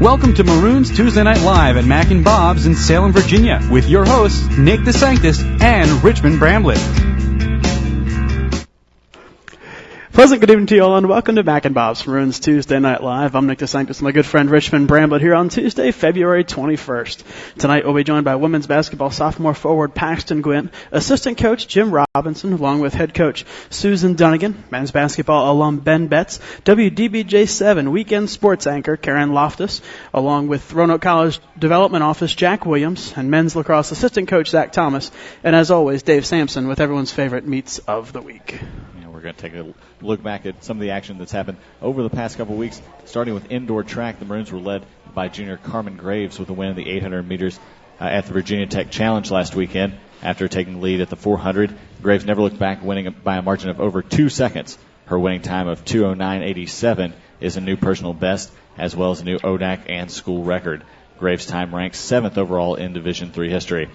Welcome to Maroons Tuesday Night Live at Mac and Bob's in Salem, Virginia, with your hosts, Nick DeSanctis and Richmond Bramblett. Pleasant good evening to you all, and welcome to Mac and Bob's Maroons Tuesday Night Live. I'm Nick DeSanctis and my good friend Richmond Bramblett here on Tuesday, February 21st. Tonight we'll be joined by women's basketball sophomore forward Paxton Gwynn, assistant coach Jim Robinson, along with head coach Susan Dunnigan, men's basketball alum Ben Betts, WDBJ7 weekend sports anchor Karen Loftus, along with Roanoke College Development Office Jack Williams, and men's lacrosse assistant coach Zach Thomas, and as always, Dave Sampson with everyone's favorite meets of the week. We're going to take a look back at some of the action that's happened over the past couple of weeks. Starting with indoor track, the Maroons were led by junior Carmen Graves with a win in the 800 meters at the Virginia Tech Challenge last weekend. After taking the lead at the 400, Graves never looked back, winning by a margin of over 2 seconds. Her winning time of 2:09.87 is a new personal best, as well as a new ODAC and school record. Graves' time ranks 7th overall in Division III history.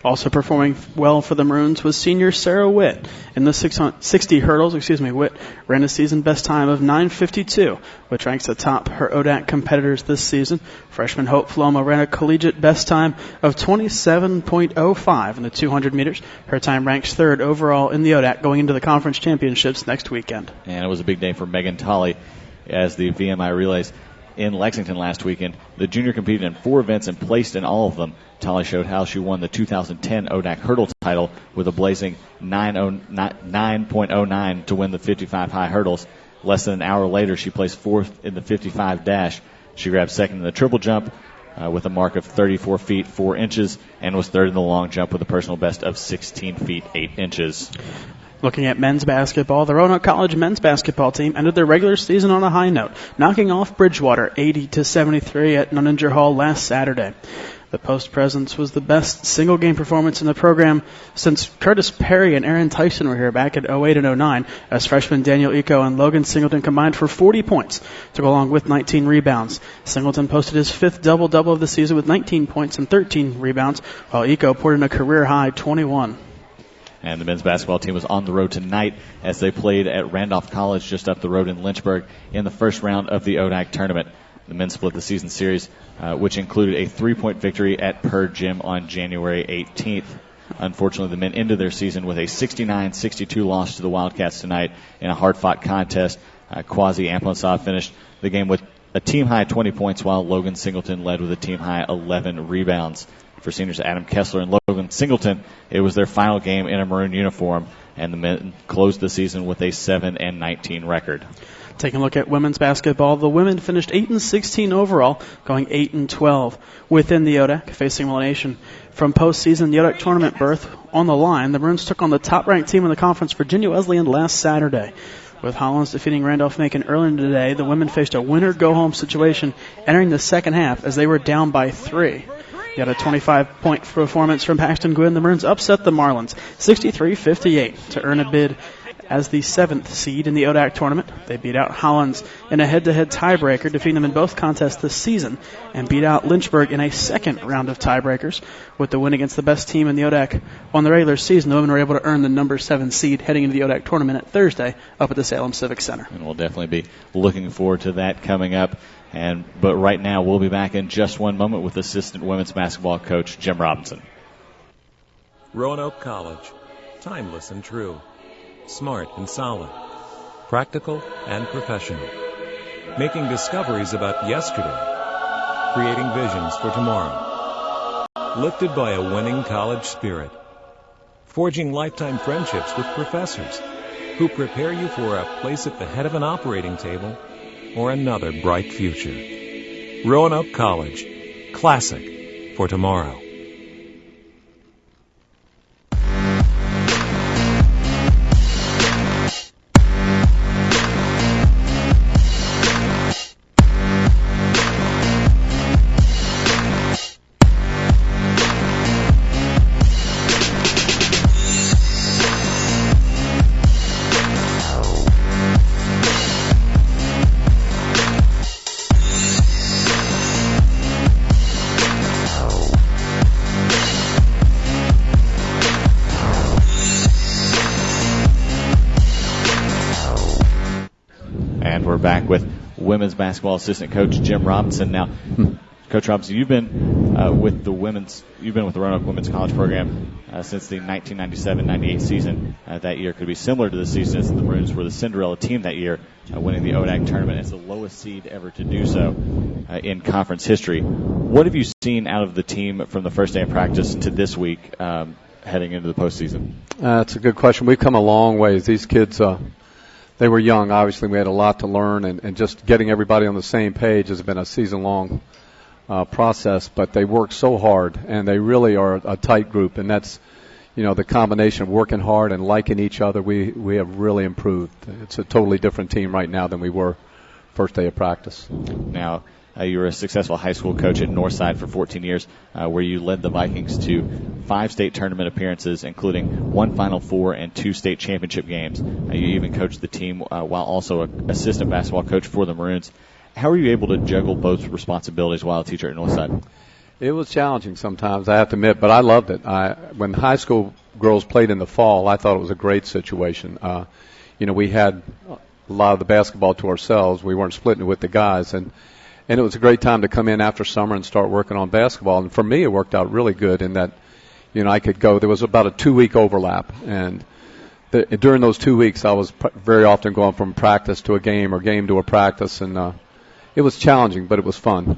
Also performing well for the Maroons was senior Sarah Witt. In the 60 hurdles, Witt ran a season best time of 9:52, which ranks atop her ODAC competitors this season. Freshman Hope Floma ran a collegiate best time of 27.05 in the 200 meters. Her time ranks 3rd overall in the ODAC going into the conference championships next weekend. And it was a big day for Megan Tolley as the VMI relays in Lexington last weekend. The junior competed in 4 events and placed in all of them. Tolley showed how she won the 2010 ODAC hurdle title with a blazing 9.09 to win the 55 high hurdles. Less than an hour later, she placed 4th in the 55 dash. She grabbed 2nd in the triple jump with a mark of 34 feet 4 inches and was 3rd in the long jump with a personal best of 16 feet 8 inches. Looking at men's basketball, the Roanoke College men's basketball team ended their regular season on a high note, knocking off Bridgewater 80-73 at Nunninger Hall last Saturday. The post presence was the best single-game performance in the program since Curtis Perry and Aaron Tyson were here back in 08 and 09, as freshmen Daniel Eco and Logan Singleton combined for 40 points to go along with 19 rebounds. Singleton posted his 5th double-double of the season with 19 points and 13 rebounds, while Eco poured in a career-high 21. And the men's basketball team was on the road tonight as they played at Randolph College just up the road in Lynchburg in the first round of the ODAC tournament. The men split the season series, which included a 3-point victory at Per Gym on January 18th. Unfortunately, the men ended their season with a 69-62 loss to the Wildcats tonight in a hard-fought contest. Quasi Amponsah finished the game with a team-high 20 points, while Logan Singleton led with a team-high 11 rebounds. For seniors Adam Kessler and Logan Singleton, it was their final game in a maroon uniform, and the men closed the season with a 7-19 record. Taking a look at women's basketball, the women finished 8-16 overall, going 8-12 within the ODAC, facing elimination from postseason. The ODAC tournament berth on the line. The Maroons took on the top-ranked team in the conference, Virginia Wesleyan, last Saturday. With Hollins defeating Randolph-Macon earlier today, the women faced a winner-go-home situation entering the second half as they were down by 3. You had a 25-point performance from Paxton Gwynn. The Maroons upset the Marlins 63-58 to earn a bid as the 7th seed in the ODAC tournament. They beat out Hollins in a head-to-head tiebreaker, defeating them in both contests this season, and beat out Lynchburg in a second round of tiebreakers. With the win against the best team in the ODAC on the regular season, the women were able to earn the number 7 seed heading into the ODAC tournament at Thursday up at the Salem Civic Center. And we'll definitely be looking forward to that coming up. But right now, we'll be back in just one moment with assistant women's basketball coach Jim Robinson. Roanoke College, timeless and true. Smart and solid, practical and professional, making discoveries about yesterday, creating visions for tomorrow, lifted by a winning college spirit, forging lifetime friendships with professors who prepare you for a place at the head of an operating table or another bright future. Roanoke College, classic for tomorrow. women's basketball assistant coach Jim Robinson. Now, Coach Robinson, you've been with the Roanoke Women's College program since the 1997-98 season. That year could be similar to the season as the Maroons were the Cinderella team that year, winning the ODAC tournament as the lowest seed ever to do so in conference history. What have you seen out of the team from the first day of practice to this week heading into the postseason? That's a good question. We've come a long ways. These kids, they were young. Obviously, we had a lot to learn, and just getting everybody on the same page has been a season-long process, but they work so hard, and they really are a tight group, and that's, the combination of working hard and liking each other. We have really improved. It's a totally different team right now than we were first day of practice. Now, you were a successful high school coach at Northside for 14 years, where you led the Vikings to 5 state tournament appearances, including 1 Final Four and 2 state championship games. You even coached the team while also an assistant basketball coach for the Maroons. How were you able to juggle both responsibilities while a teacher at Northside? It was challenging sometimes, I have to admit, but I loved it. When high school girls played in the fall, I thought it was a great situation. We had a lot of the basketball to ourselves. We weren't splitting it with the guys, and it was a great time to come in after summer and start working on basketball. And for me, it worked out really good in that, I could go. There was about a 2-week overlap, and during those 2 weeks, I was very often going from practice to a game or game to a practice, and it was challenging, but it was fun.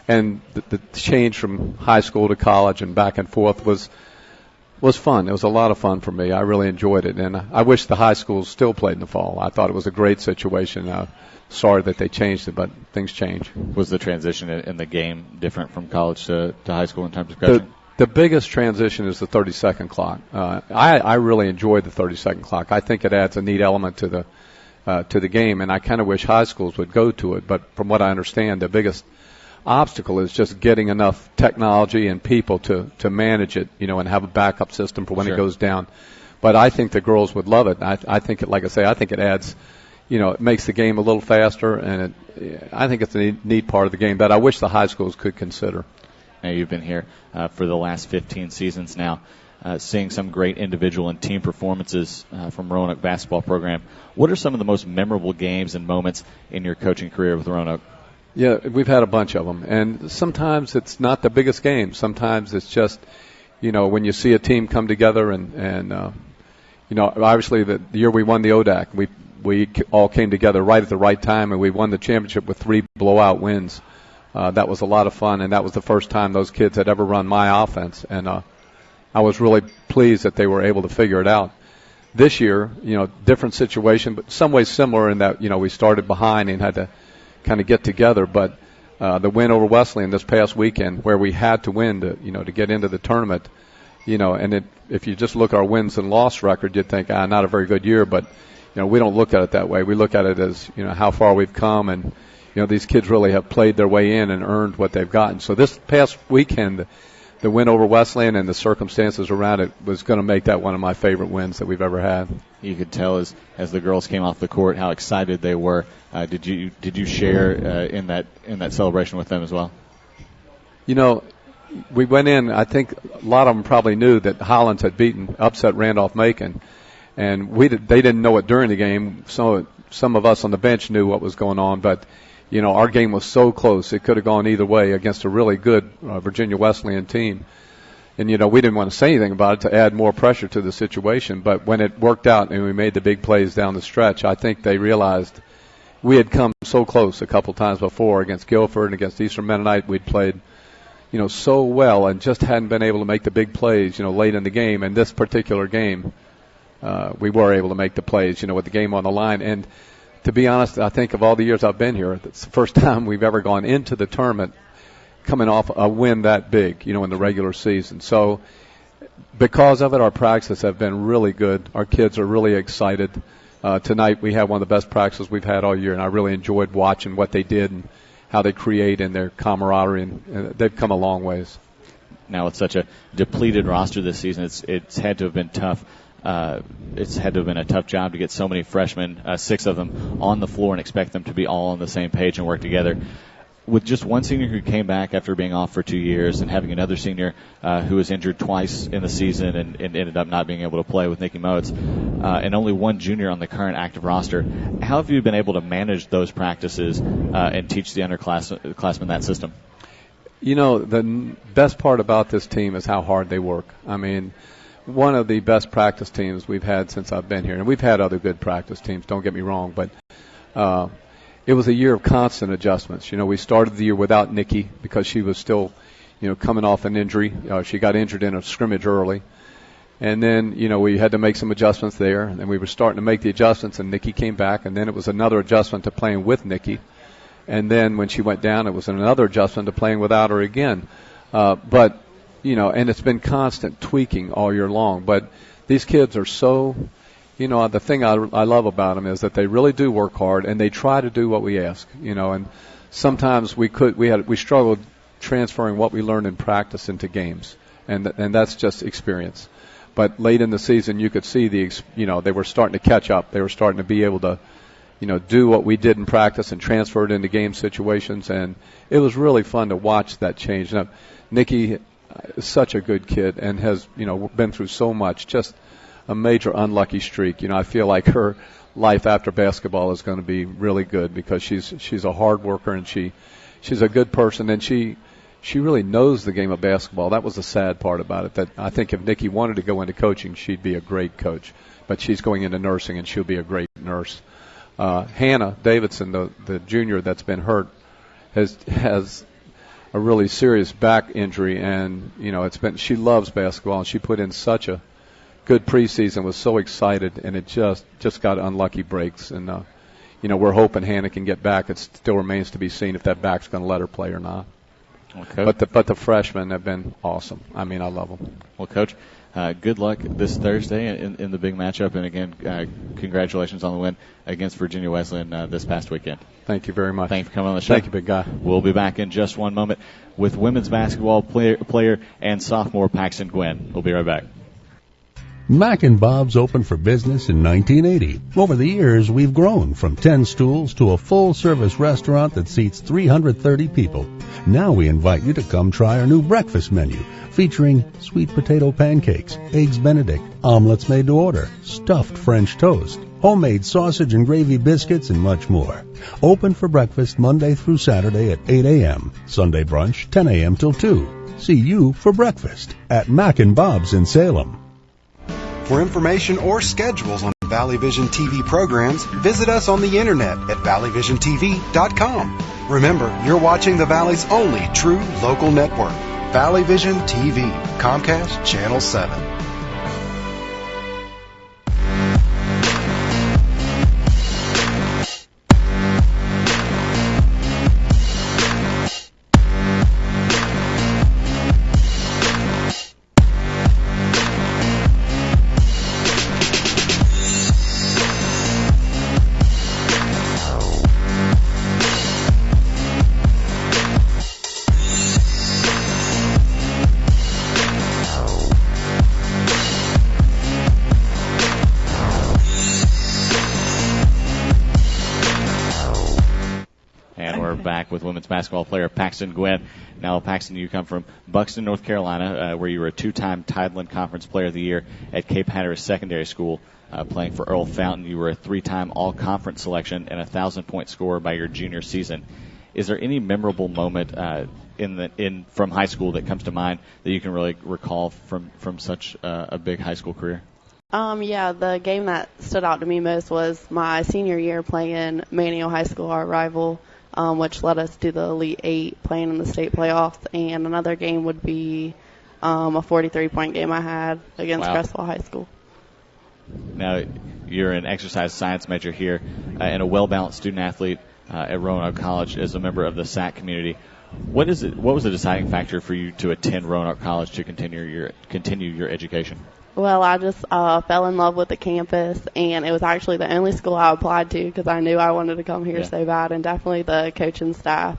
And the change from high school to college and back and forth was fun. It was a lot of fun for me. I really enjoyed it, and I wish the high schools still played in the fall. I thought it was a great situation. Sorry that they changed it, but things change. Was the transition in the game different from college to high school in terms of coaching? The biggest transition is the 30-second clock. I really enjoyed the 30-second clock. I think it adds a neat element to the game, and I kind of wish high schools would go to it. But from what I understand, the biggest obstacle is just getting enough technology and people to manage it, and have a backup system for when it goes down. But I think the girls would love it. I think it, like I say, I think it adds, it makes the game a little faster, and I think it's a neat part of the game that I wish the high schools could consider. Now, you've been here for the last 15 seasons now, seeing some great individual and team performances from Roanoke basketball program. What are some of the most memorable games and moments in your coaching career with Roanoke? Yeah, we've had a bunch of them, and sometimes it's not the biggest game. Sometimes it's just, when you see a team come together, and obviously the year we won the ODAC, we all came together right at the right time, and we won the championship with 3 blowout wins. That was a lot of fun, and that was the first time those kids had ever run my offense, and I was really pleased that they were able to figure it out. This year, different situation, but some ways similar in that, we started behind and had to kind of get together, but the win over Wesleyan this past weekend, where we had to win to get into the tournament, and if you just look at our wins and loss record, you'd think, not a very good year, but we don't look at it that way. We look at it as how far we've come, and these kids really have played their way in and earned what they've gotten. So this past weekend, the win over Wesleyan and the circumstances around it was going to make that one of my favorite wins that we've ever had. You could tell as the girls came off the court how excited they were. Did you share in that celebration with them as well? We went in. I think a lot of them probably knew that Hollins had upset Randolph-Macon, and they didn't know it during the game. So some of us on the bench knew what was going on, but our game was so close. It could have gone either way against a really good Virginia Wesleyan team. And, we didn't want to say anything about it to add more pressure to the situation. But when it worked out and we made the big plays down the stretch, I think they realized we had come so close a couple times before against Guilford and against Eastern Mennonite. We'd played, so well and just hadn't been able to make the big plays, late in the game. And this particular game, we were able to make the plays, with the game on the line. And to be honest, I think of all the years I've been here, it's the first time we've ever gone into the tournament coming off a win that big, in the regular season. So because of it, our practices have been really good. Our kids are really excited. Tonight we had one of the best practices we've had all year, and I really enjoyed watching what they did and how they create and their camaraderie, and they've come a long ways. Now, with such a depleted roster this season, it's had to have been tough. It's had to have been a tough job to get so many freshmen, 6 of them, on the floor and expect them to be all on the same page and work together. with just one senior who came back after being off for 2 years and having another senior who was injured twice in the season and ended up not being able to play with Nikki Moetz, and only one junior on the current active roster, how have you been able to manage those practices and teach the underclassmen that system? You know, the best part about this team is how hard they work. I mean, one of the best practice teams we've had since I've been here, and we've had other good practice teams, don't get me wrong, but it was a year of constant adjustments. You know, we started the year without Nikki because she was still, coming off an injury. She got injured in a scrimmage early. And then, we had to make some adjustments there. And then we were starting to make the adjustments, and Nikki came back. And then it was another adjustment to playing with Nikki. And then when she went down, it was another adjustment to playing without her again. But, and it's been constant tweaking all year long. But these kids are so... the thing I love about them is that they really do work hard and they try to do what we ask. And sometimes we struggled transferring what we learned in practice into games, and that's just experience. But late in the season, you could see they were starting to catch up. They were starting to be able to, do what we did in practice and transfer it into game situations, and it was really fun to watch that change. Now, Nikki is such a good kid and has been through so much. Just a major unlucky streak. I feel like her life after basketball is going to be really good because she's a hard worker and she's a good person, and she really knows the game of basketball. That was the sad part about it. That I think if Nikki wanted to go into coaching, she'd be a great coach, but she's going into nursing and she'll be a great nurse. Hannah Davidson, the junior that's been hurt, has a really serious back injury, and she loves basketball and she put in such a good preseason, was so excited, and it just got unlucky breaks. And we're hoping Hannah can get back. It still remains to be seen if that back's going to let her play or not. Okay. But the freshmen have been awesome. I mean, I love them. Well, Coach, good luck this Thursday in the big matchup, and again, congratulations on the win against Virginia Wesleyan this past weekend. Thank you very much. Thank you for coming on the show. Thank you, big guy. We'll be back in just one moment with women's basketball player and sophomore Paxton Gwynn. We'll be right back. Mac and Bob's opened for business in 1980. Over the years, we've grown from 10 stools to a full-service restaurant that seats 330 people. Now we invite you to come try our new breakfast menu, featuring sweet potato pancakes, eggs Benedict, omelets made to order, stuffed French toast, homemade sausage and gravy biscuits, and much more. Open for breakfast Monday through Saturday at 8 a.m., Sunday brunch 10 a.m. till 2. See you for breakfast at Mac and Bob's in Salem. For information or schedules on Valley Vision TV programs, visit us on the internet at valleyvisiontv.com. Remember, you're watching the Valley's only true local network, Valley Vision TV, Comcast Channel 7. With women's basketball player Paxton Gwynn. Now, Paxton, you come from Buxton, North Carolina, where you were a two-time Tideland Conference Player of the Year at Cape Hatteras Secondary School, playing for Earl Fountain. You were a three-time All-Conference selection and a 1,000-point scorer by your junior season. Is there any memorable moment from high school that comes to mind that you can really recall from such a big high school career? Yeah, the game that stood out to me most was my senior year playing Manio High School, our rival, which led us to the Elite Eight, playing in the state playoffs. And another game would be a 43-point game I had against Crestwell High School. Now, you're an exercise science major here and a well-balanced student-athlete at Roanoke College as a member of the SAC community. What was the deciding factor for you to attend Roanoke College to continue your education? Well, I just fell in love with the campus, and it was actually the only school I applied to because I knew I wanted to come here so bad, and definitely the coaching staff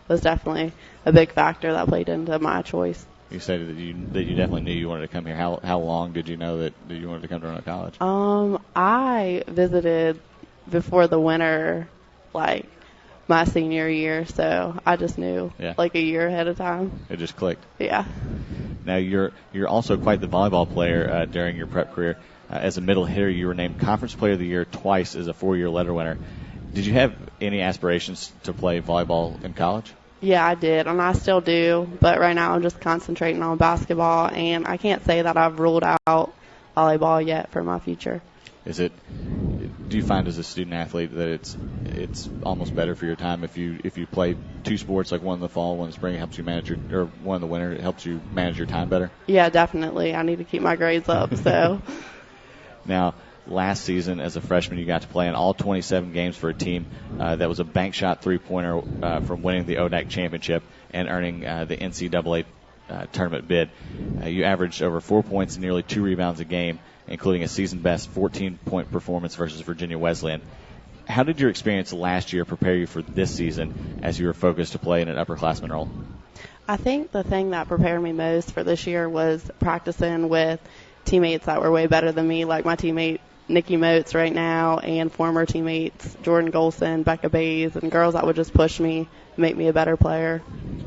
was definitely a big factor that played into my choice. You said that you definitely knew you wanted to come here. How long did you know that you wanted to come to Roanoke College? I visited before the winter, my senior year, so I just knew like a year ahead of time. It just clicked. Yeah. Now you're also quite the volleyball player during your prep career. As a middle hitter, you were named Conference Player of the Year twice as a 4-year letter winner. Did you have any aspirations to play volleyball in college? Yeah, I did, and I still do, but right now I'm just concentrating on basketball, and I can't say that I've ruled out volleyball yet for my future. Do you find as a student athlete that it's almost better for your time if you play two sports, like one in the fall, one in the spring, it helps you manage or one in the winter, it helps you manage your time better? Yeah, definitely. I need to keep my grades up, so. Now, last season as a freshman, you got to play in all 27 games for a team that was a bank shot three-pointer from winning the ODAC championship and earning the NCAA tournament bid. You averaged over 4 points and nearly 2 rebounds a game, including a season-best 14-point performance versus Virginia Wesleyan. How did your experience last year prepare you for this season as you were focused to play in an upperclassman role? I think the thing that prepared me most for this year was practicing with teammates that were way better than me, like my teammate Nikki Moats right now, and former teammates Jordan Golson, Becca Bays, and girls that would just push me, make me a better player.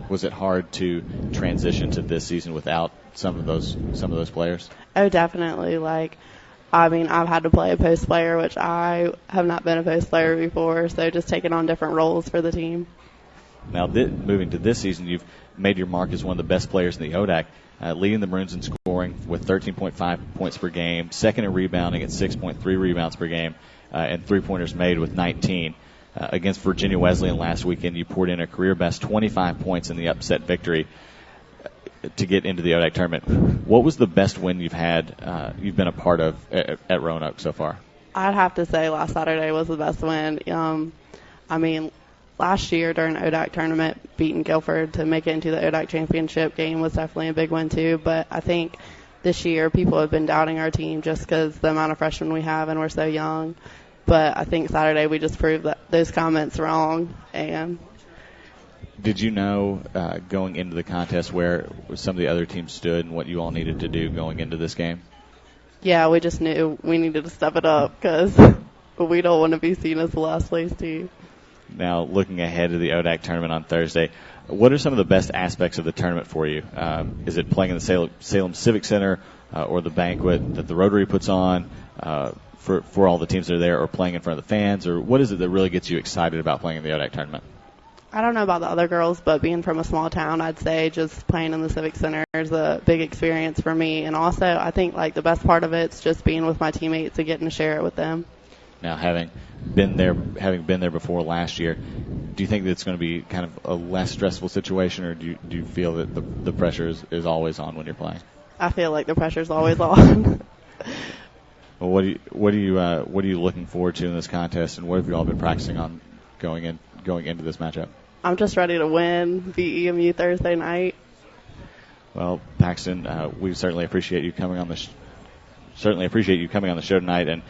Was it hard to transition to this season without some of those players? Oh, definitely. I've had to play a post player, which I have not been a post player before, so just taking on different roles for the team. Now, moving to this season, you've made your mark as one of the best players in the ODAC, leading the Maroons in scoring with 13.5 points per game, second in rebounding at 6.3 rebounds per game, and three-pointers made with 19. Against Virginia Wesleyan last weekend, you poured in a career-best 25 points in the upset victory to get into the ODAC tournament. What was the best win you've been a part of at Roanoke so far? I'd have to say last Saturday was the best win. Last year during the ODAC tournament, beating Guilford to make it into the ODAC championship game was definitely a big win too. But I think this year people have been doubting our team just because the amount of freshmen we have and we're so young. But I think Saturday we just proved those comments wrong. And did you know going into the contest where some of the other teams stood and what you all needed to do going into this game? Yeah, we just knew we needed to step it up because we don't want to be seen as the last place team. Now, looking ahead to the ODAC tournament on Thursday, what are some of the best aspects of the tournament for you? Is it playing in the Salem Civic Center or the banquet that the Rotary puts on for all the teams that are there, or playing in front of the fans? Or what is it that really gets you excited about playing in the ODAC tournament? I don't know about the other girls, but being from a small town, I'd say just playing in the Civic Center is a big experience for me. And also, I think the best part of it's just being with my teammates and getting to share it with them. Now, having been there before last year, do you think that it's going to be kind of a less stressful situation, or do you feel that the pressure is always on when you're playing? I feel like the pressure's always on. Well, what are you looking forward to in this contest, and what have you all been practicing on going into this matchup? I'm just ready to win, beat EMU Thursday night. Well, Paxton, we certainly appreciate you coming on the show tonight, and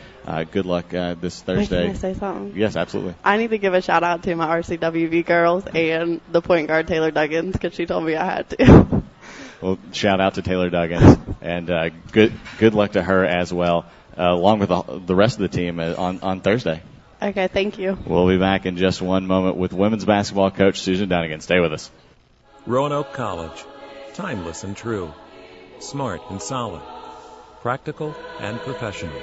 good luck this Thursday. Wait, can I say something? Yes, absolutely. I need to give a shout out to my RCWB girls and the point guard Taylor Duggins because she told me I had to. Well, shout out to Taylor Duggins, and good luck to her as well, along with the rest of the team on Thursday. Okay, thank you. We'll be back in just one moment with women's basketball coach Susan Dunnigan. Stay with us. Roanoke College. Timeless and true. Smart and solid. Practical and professional.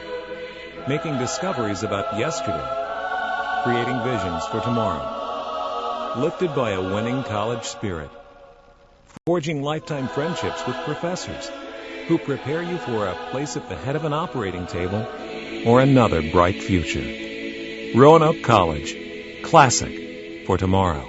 Making discoveries about yesterday. Creating visions for tomorrow. Lifted by a winning college spirit. Forging lifetime friendships with professors who prepare you for a place at the head of an operating table or another bright future. Roanoke College. Classic for tomorrow.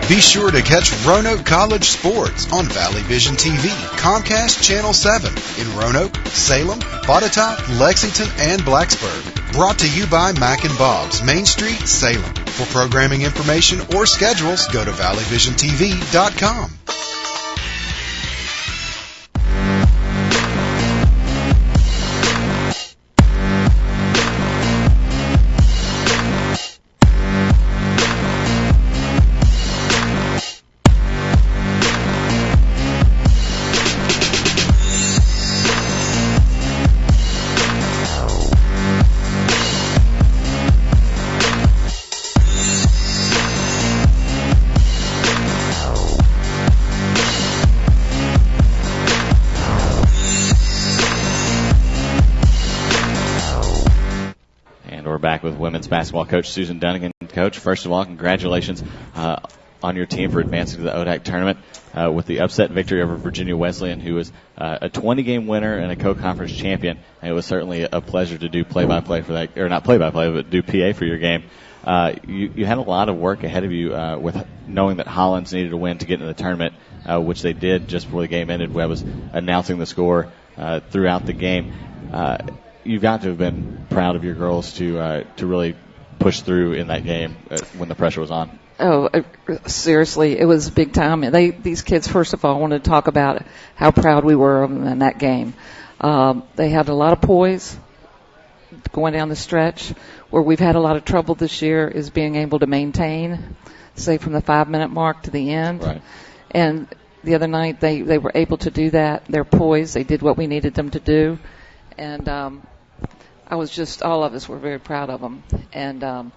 Be sure to catch Roanoke College sports on Valley Vision TV, Comcast Channel 7 in Roanoke, Salem, Botetourt, Lexington, and Blacksburg. Brought to you by Mac and Bob's, Main Street, Salem. For programming information or schedules, go to valleyvisiontv.com. we're back with women's basketball coach Susan Dunnigan. Coach, first of all, congratulations on your team for advancing to the ODAC tournament with the upset victory over Virginia Wesleyan, who was a 20-game winner and a co-conference champion. And it was certainly a pleasure to do play-by-play for that, or not play-by-play, but do PA for your game. You had a lot of work ahead of you with knowing that Hollins needed to win to get into the tournament, which they did just before the game ended. Webb was announcing the score throughout the game. You've got to have been proud of your girls to really push through in that game when the pressure was on. Oh, seriously, it was big time. These kids, first of all, wanted to talk about how proud we were of them in that game. They had a lot of poise going down the stretch. Where we've had a lot of trouble this year is being able to maintain, say, from the 5-minute mark to the end. Right. And the other night they were able to do that. They're poised. They did what we needed them to do. And all of us were very proud of them. And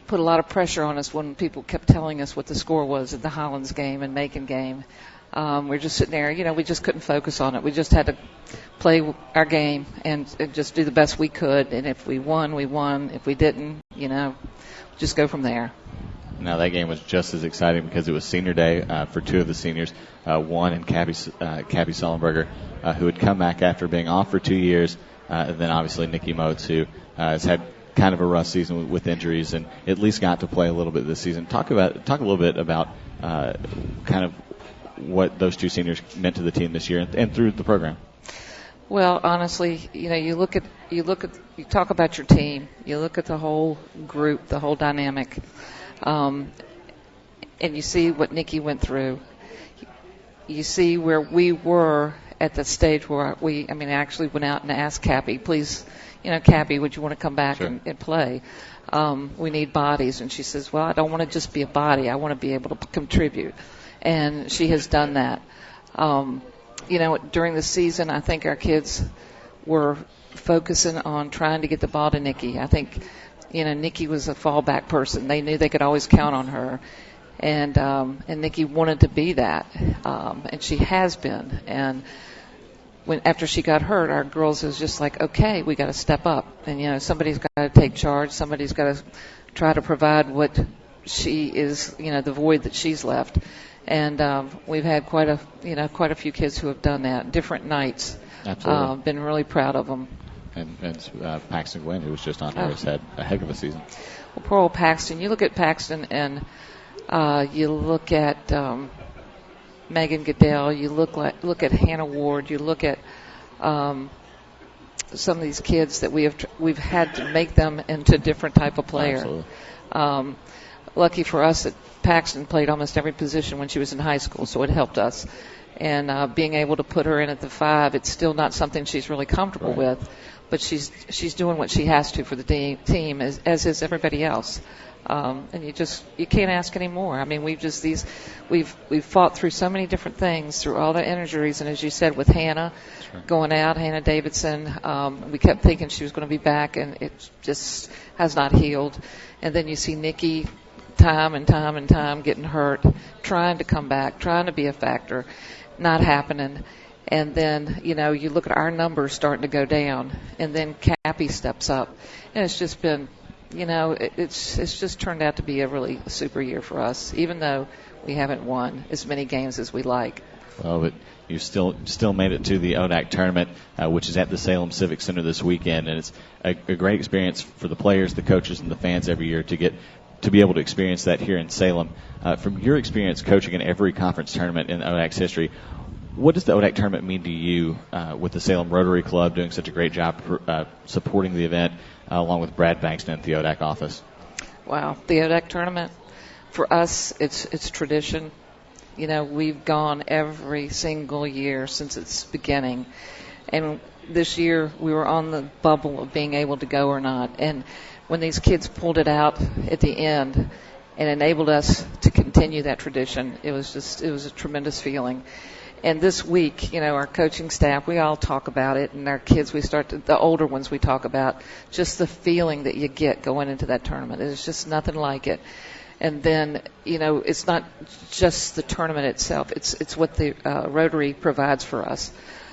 put a lot of pressure on us when people kept telling us what the score was at the Hollins game and Macon game. We're just sitting there, we just couldn't focus on it. We just had to play our game and just do the best we could. And if we won, we won. If we didn't, just go from there. Now, that game was just as exciting because it was senior day for two of the seniors, one and Cabby Sullenberger, who had come back after being off for 2 years, and then obviously Nikki Motes, who has had kind of a rough season with injuries and at least got to play a little bit this season. Talk a little bit about kind of what those two seniors meant to the team this year and through the program. Well, honestly, you talk about your team, you look at the whole group, the whole dynamic, and you see what Nikki went through. You see where we were at the stage where I actually went out and asked Cappy, please, Cappy, would you want to come back Sure. and play? We need bodies. And she says, well, I don't want to just be a body. I want to be able to contribute. And she has done that. During the season, I think our kids were focusing on trying to get the ball to Nikki. I think, Nikki was a fallback person. They knew they could always count on her. And Nikki wanted to be that. And she has been. And after she got hurt, our girls was just like, okay, we got to step up. And, somebody's got to take charge. Somebody's got to try to provide what she is, the void that she's left. And we've had quite a few kids who have done that, different nights. Absolutely. Been really proud of them. And Paxton Gwynn, who was just on here, has had a heck of a season. Well, poor old Paxton. You look at Paxton and you look at Megan Goodell. You look at Hannah Ward. You look at some of these kids that we've had to make them into a different type of player. Absolutely. Lucky for us that Paxton played almost every position when she was in high school, so it helped us. And being able to put her in at the 5, it's still not something she's really comfortable with, but she's doing what she has to for the team, as is everybody else. And you can't ask any more. We've fought through so many different things, through all the injuries, and as you said, with Hannah going out, Hannah Davidson, we kept thinking she was going to be back, and it just has not healed. And then you see Nikki time and time getting hurt, trying to come back, trying to be a factor, not happening. And then, you look at our numbers starting to go down, and then Cappy steps up. And it's just been, it's just turned out to be a really super year for us, even though we haven't won as many games as we like. Well, but you still made it to the ODAC tournament, which is at the Salem Civic Center this weekend, and it's a great experience for the players, the coaches, and the fans every year to be able to experience that here in Salem. From your experience coaching in every conference tournament in ODAC's history, what does the ODAC tournament mean to you with the Salem Rotary Club doing such a great job supporting the event, along with Brad Bankston at the ODAC office? Wow, the ODAC tournament, for us, it's tradition. We've gone every single year since its beginning. And this year we were on the bubble of being able to go or not. And when these kids pulled it out at the end and enabled us to continue that tradition, it was a tremendous feeling. And this week, our coaching staff, we all talk about it, and our kids, the older ones we talk about, just the feeling that you get going into that tournament. There's just nothing like it. And then, it's not just the tournament itself. It's what the Rotary provides for us.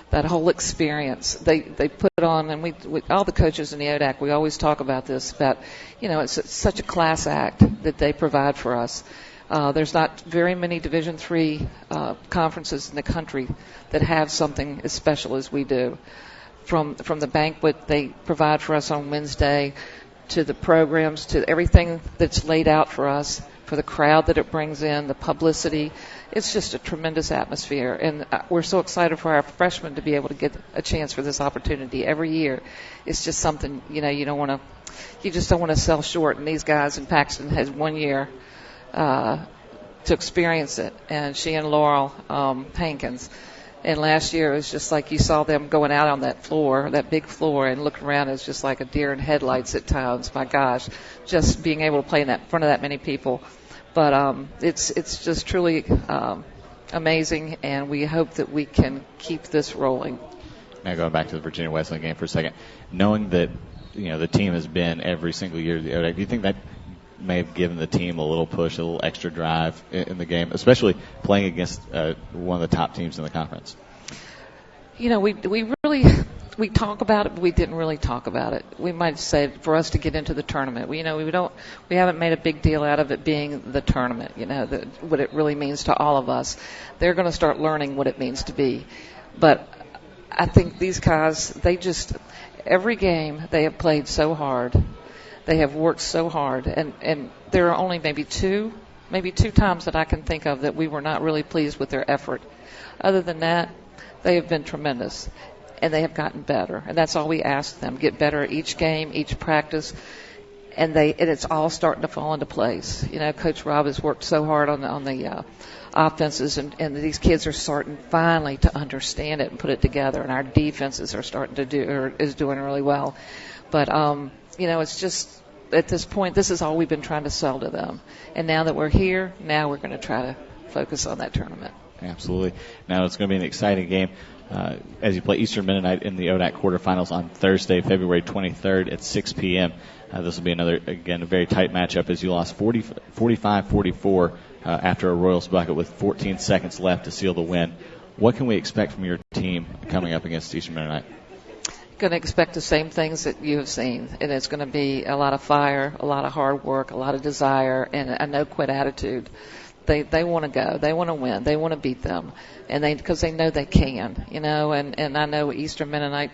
that whole experience. They put on, and we all the coaches in the ODAC, we always talk about this, about, it's such a class act that they provide for us. There's not very many Division III conferences in the country that have something as special as we do. From the banquet they provide for us on Wednesday, to the programs, to everything that's laid out for us, for the crowd that it brings in, the publicity. It's just a tremendous atmosphere, and we're so excited for our freshmen to be able to get a chance for this opportunity every year. It's just something, you just don't want to sell short, and these guys in Paxton has 1 year to experience it, and she and Laurel Hankins. And last year, it was just like you saw them going out on that floor, that big floor, and looking around. It was just like a deer in headlights at times. My gosh, just being able to play in front of that many people. But it's just truly amazing, and we hope that we can keep this rolling. Now going back to the Virginia Wesleyan game for a second, knowing that the team has been every single year to the ODAC, do you think that may have given the team a little push, a little extra drive in the game, especially playing against one of the top teams in the conference? We talk about it, but we didn't really talk about it. We might say for us to get into the tournament. We haven't made a big deal out of it being the tournament. What it really means to all of us. They're going to start learning what it means to be. But I think these guys, every game they have played so hard. They have worked so hard, and there are only maybe two times that I can think of that we were not really pleased with their effort. Other than that, they have been tremendous, and they have gotten better. And that's all we ask them: get better at each game, each practice, and it's all starting to fall into place. Coach Rob has worked so hard on the offenses, and these kids are starting finally to understand it and put it together. And our defenses are is doing really well, but it's just, at this point, this is all we've been trying to sell to them. And now that we're here, now we're going to try to focus on that tournament. Absolutely. Now it's going to be an exciting game as you play Eastern Mennonite in the ODAC quarterfinals on Thursday, February 23rd at 6 p.m. This will be another, again, a very tight matchup as you lost 45-44 after a Royals bucket with 14 seconds left to seal the win. What can we expect from your team coming up against Eastern Mennonite? Going to expect the same things that you have seen, and it's going to be a lot of fire, a lot of hard work, a lot of desire, and a no-quit attitude. They want to go, they want to win, they want to beat them, and because they know they can, And I know Eastern Mennonite,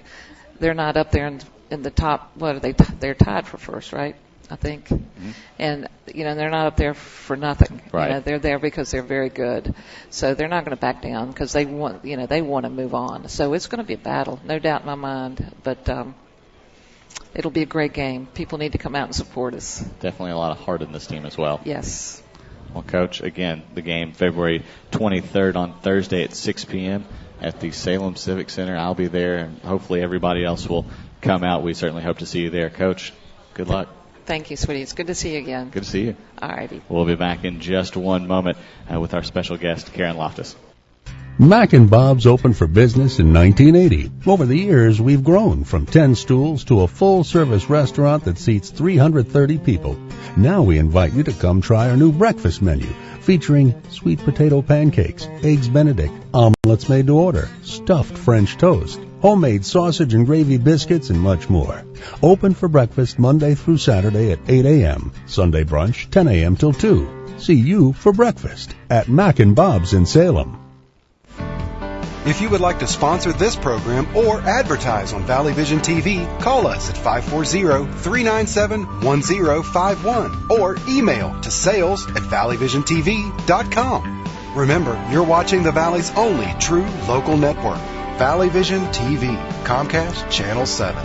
they're not up there in the top. What are they? They're tied for first, right? I think, and they're not up there for nothing. Right. They're there because they're very good. So they're not going to back down because they want to move on. So it's going to be a battle, no doubt in my mind. But it'll be a great game. People need to come out and support us. Definitely a lot of heart in this team as well. Yes. Well, Coach, again, the game February 23rd on Thursday at 6 p.m. at the Salem Civic Center. I'll be there, and hopefully everybody else will come out. We certainly hope to see you there. Coach, good luck. Thank you, sweetie. It's good to see you again. Good to see you. All righty. We'll be back in just one moment with our special guest, Karen Loftus. Mac and Bob's opened for business in 1980. Over the years, we've grown from 10 stools to a full-service restaurant that seats 330 people. Now we invite you to come try our new breakfast menu, featuring sweet potato pancakes, eggs Benedict, omelets made to order, stuffed French toast, homemade sausage and gravy biscuits, and much more. Open for breakfast Monday through Saturday at 8 a.m., Sunday brunch 10 a.m. till 2. See you for breakfast at Mac and Bob's in Salem. If you would like to sponsor this program or advertise on Valley Vision TV, call us at 540-397-1051 or email to sales@valleyvisiontv.com. Remember, you're watching the Valley's only true local network, Valley Vision TV, Comcast Channel 7.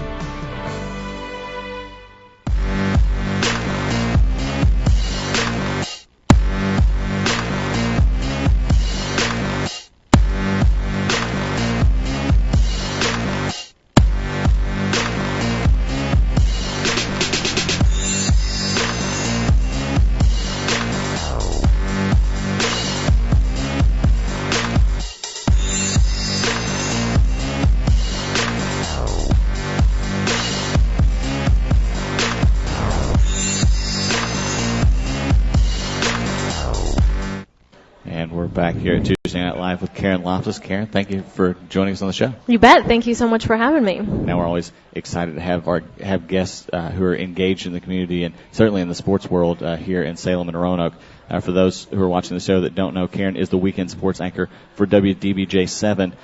here at Tuesday Night Live with Karen Loftus. Karen, thank you for joining us on the show. You bet. Thank you so much for having me. Now we're always excited to have guests who are engaged in the community and certainly in the sports world here in Salem and Roanoke. For those who are watching the show that don't know, Karen is the weekend sports anchor for WDBJ7,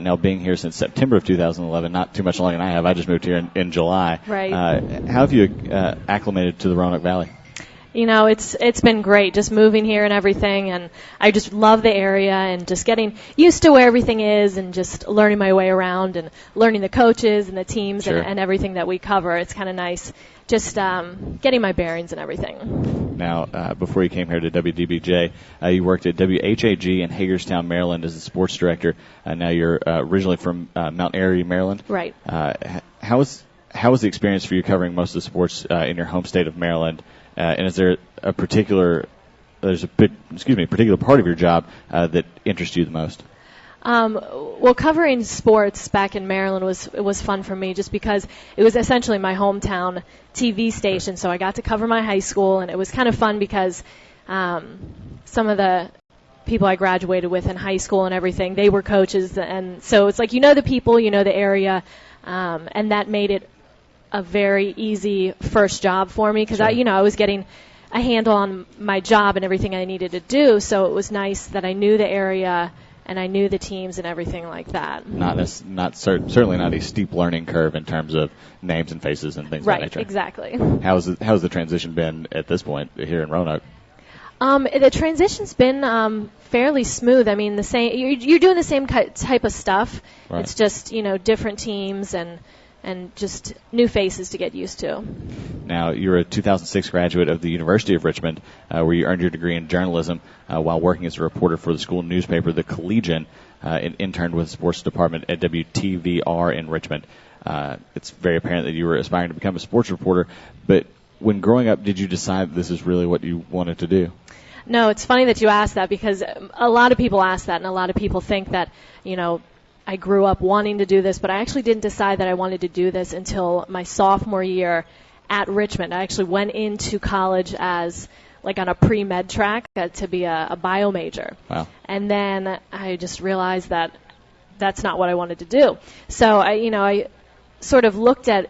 now being here since September of 2011, not too much longer than I have. I just moved here in July. Right. How have you acclimated to the Roanoke Valley? You know, it's been great just moving here and everything, and I just love the area and just getting used to where everything is and just learning my way around and learning the coaches and the teams Sure. and everything that we cover. It's kind of nice just getting my bearings and everything. Now, before you came here to WDBJ, you worked at WHAG in Hagerstown, Maryland as a sports director. Now you're originally from Mount Airy, Maryland. Right. How was the experience for you covering most of the sports in your home state of Maryland? And is there a particular part of your job that interests you the most? Well, covering sports back in Maryland was fun for me just because it was essentially my hometown TV station. So I got to cover my high school, and it was kind of fun because some of the people I graduated with in high school and everything, they were coaches, and so it's like you know the people, you know the area, and that made it a very easy first job for me because Sure. I was getting a handle on my job and everything I needed to do. So it was nice that I knew the area and I knew the teams and everything like that. Certainly not a steep learning curve in terms of names and faces and things of that nature. Right, exactly. How's the transition been at this point here in Roanoke? The transition's been fairly smooth. I mean, you're doing the same type of stuff. Right. It's just different teams and just new faces to get used to. Now, you're a 2006 graduate of the University of Richmond, where you earned your degree in journalism while working as a reporter for the school newspaper, The Collegian, and interned with the sports department at WTVR in Richmond. It's very apparent that you were aspiring to become a sports reporter, but when growing up, did you decide this is really what you wanted to do? No, it's funny that you asked that because a lot of people ask that, and a lot of people think that, I grew up wanting to do this, but I actually didn't decide that I wanted to do this until my sophomore year at Richmond. I actually went into college as on a pre-med track to be a bio major. Wow. And then I just realized that that's not what I wanted to do. So I sort of looked at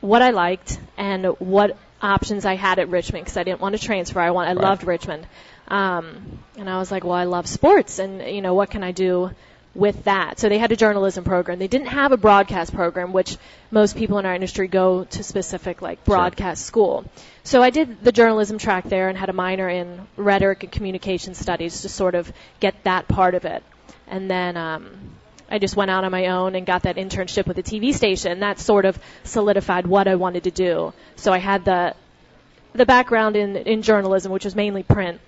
what I liked and what options I had at Richmond because I didn't want to transfer. I loved Richmond. And I was like, well, I love sports, and what can I do with that? So they had a journalism program. They didn't have a broadcast program, which most people in our industry go to specific broadcast school. So I did the journalism track there and had a minor in rhetoric and communication studies to sort of get that part of it. And then I just went out on my own and got that internship with a TV station. That sort of solidified what I wanted to do. So I had the background in journalism, which was mainly print,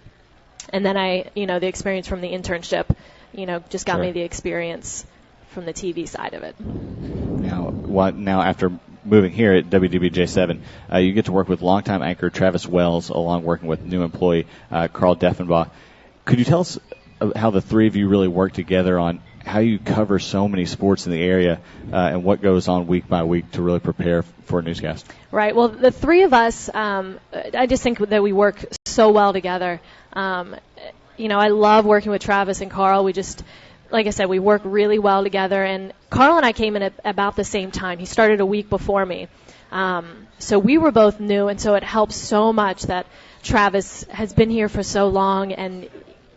and then the experience from the internship just got Sure. me the experience from the TV side of it. Now after moving here at WDBJ7, you get to work with longtime anchor Travis Wells, along working with new employee Carl Deffenbach. Could you tell us how the three of you really work together on how you cover so many sports in the area and what goes on week by week to really prepare for a newscast? Right. Well, the three of us, I just think that we work so well together. I love working with Travis and Carl. We just, like I said, we work really well together. And Carl and I came in at about the same time. He started a week before me. So we were both new, and so it helps so much that Travis has been here for so long, and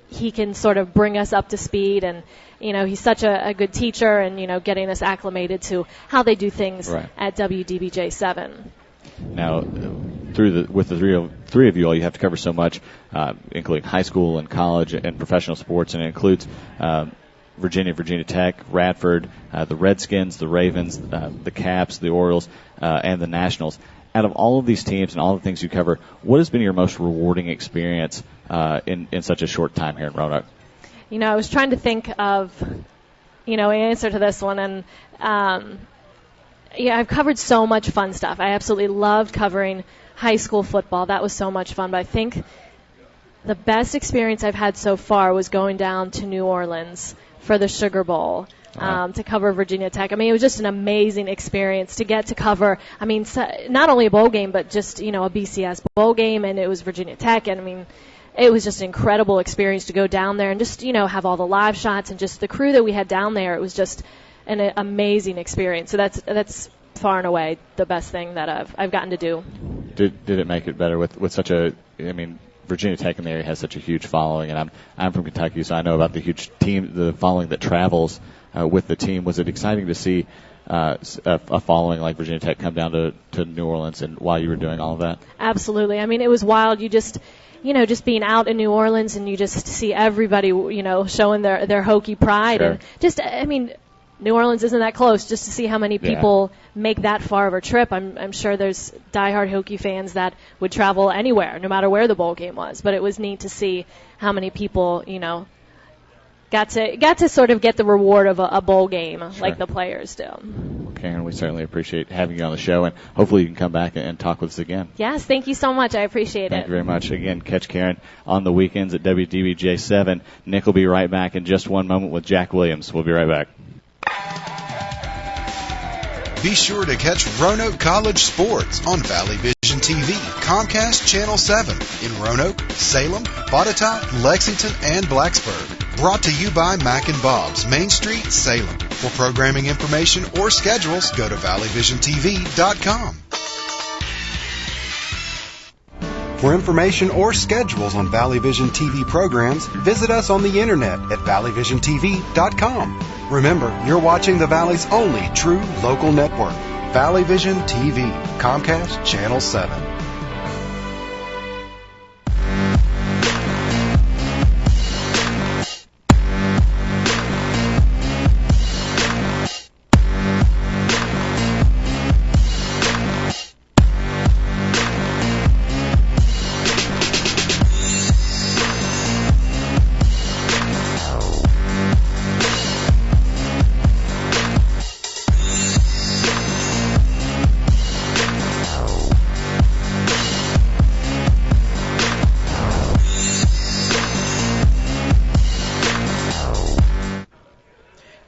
he can sort of bring us up to speed. And, he's such a good teacher and, getting us acclimated to how they do things Right. at WDBJ7. Now, with the three of you all, you have to cover so much, including high school and college and professional sports, and it includes Virginia Tech, Radford, the Redskins, the Ravens, the Caps, the Orioles, and the Nationals. Out of all of these teams and all the things you cover, what has been your most rewarding experience in such a short time here in Roanoke? I was trying to think of, an answer to this one, and I've covered so much fun stuff. I absolutely loved covering high school football. That was so much fun. But I think the best experience I've had so far was going down to New Orleans for the Sugar Bowl. To cover Virginia Tech. I mean, it was just an amazing experience to get to cover, not only a bowl game, but just, a BCS bowl game, and it was Virginia Tech. And, it was just an incredible experience to go down there and just, have all the live shots and just the crew that we had down there. It was just an amazing experience. So that's far and away the best thing that I've gotten to do. Did it make it better with such a, Virginia Tech in the area has such a huge following, and I'm from Kentucky, so I know about the huge team, the following that travels with the team. Was it exciting to see a following like Virginia Tech come down to New Orleans and while you were doing all of that? Absolutely. It was wild. You just being out in New Orleans and you just see everybody, showing their Hokie pride. Sure. And just, New Orleans isn't that close. Just to see how many people make that far of a trip. I'm sure there's diehard Hokie fans that would travel anywhere, no matter where the bowl game was. But it was neat to see how many people, got to sort of get the reward of a bowl game like the players do. Well, Karen, we certainly appreciate having you on the show, and hopefully you can come back and talk with us again. Yes, thank you so much. I appreciate it. Thank you very much. Again, catch Karen on the weekends at WDBJ7. Nick will be right back in just one moment with Jack Williams. We'll be right back. Be sure to catch Roanoke College sports on Valley Vision TV, Comcast Channel 7 in Roanoke, Salem, Botetourt, Lexington, and Blacksburg. Brought to you by Mac and Bob's, Main Street, Salem. For programming information or schedules, go to valleyvisiontv.com. For information or schedules on Valley Vision TV programs, visit us on the internet at valleyvisiontv.com. Remember, you're watching the Valley's only true local network, Valley Vision TV, Comcast Channel 7.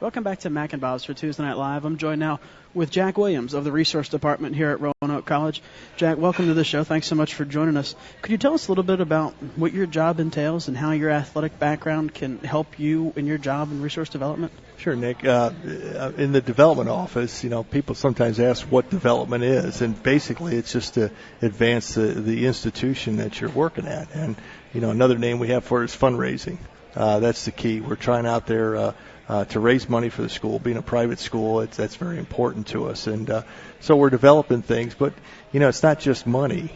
Welcome back to Mac and Bob's for Tuesday Night Live. I'm joined now with Jack Williams of the Resource Department here at Roanoke College. Jack, welcome to the show. Thanks so much for joining us. Could you tell us a little bit about what your job entails and how your athletic background can help you in your job in resource development? Sure, Nick. In the development office, people sometimes ask what development is, and basically it's just to advance the institution that you're working at. And, another name we have for it is fundraising. That's the key. We're trying out there to raise money for the school. Being a private school, that's very important to us. And so we're developing things, but, it's not just money.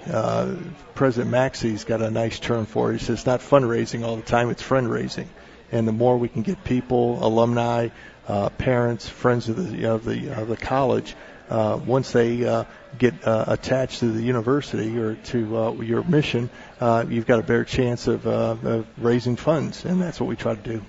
President Maxey's got a nice term for it. He says it's not fundraising all the time, it's friend raising. And the more we can get people, alumni, parents, friends of the college, once they get attached to the university or to your mission, you've got a better chance of raising funds, and that's what we try to do.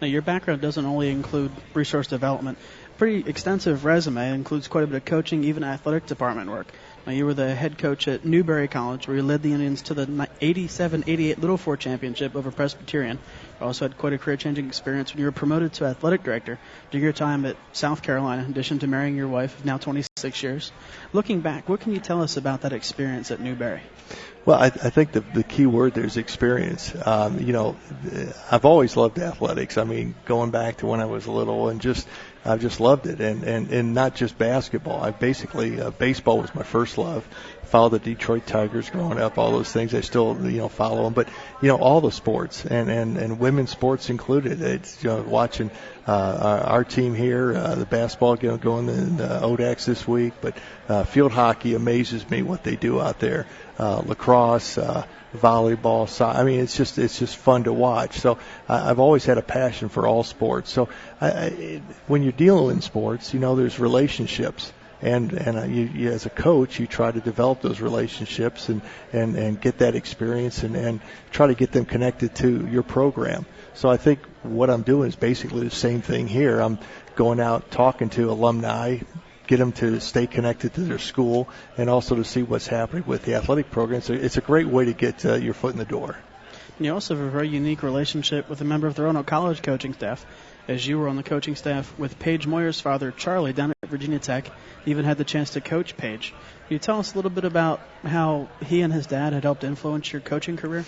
Now, your background doesn't only include resource development. Pretty extensive resume. It includes quite a bit of coaching, even athletic department work. Now, you were the head coach at Newberry College, where you led the Indians to the 87-88 Little Four Championship over Presbyterian. You also had quite a career-changing experience when you were promoted to athletic director during your time at South Carolina, in addition to marrying your wife of now 26 years. Looking back, what can you tell us about that experience at Newberry? Well, I think the key word there is experience. I've always loved athletics. Going back to when I was little, and I've just loved it, and not just basketball. I basically baseball was my first love. Followed the Detroit Tigers growing up, all those things. I still follow them, but all the sports and women's sports included. It's watching our team here, the basketball going in the ODAX this week, but field hockey amazes me what they do out there. Lacrosse, volleyball, soccer. It's just fun to watch. So I've always had a passion for all sports. So when you're dealing in sports, there's relationships. And you, as a coach, you try to develop those relationships and get that experience and try to get them connected to your program. So I think what I'm doing is basically the same thing here. I'm going out talking to alumni, get them to stay connected to their school, and also to see what's happening with the athletic program. So it's a great way to get your foot in the door. And you also have a very unique relationship with a member of the Roanoke College coaching staff, as you were on the coaching staff with Paige Moyer's father, Charlie, down at Virginia Tech. You even had the chance to coach Paige. Can you tell us a little bit about how he and his dad had helped influence your coaching career?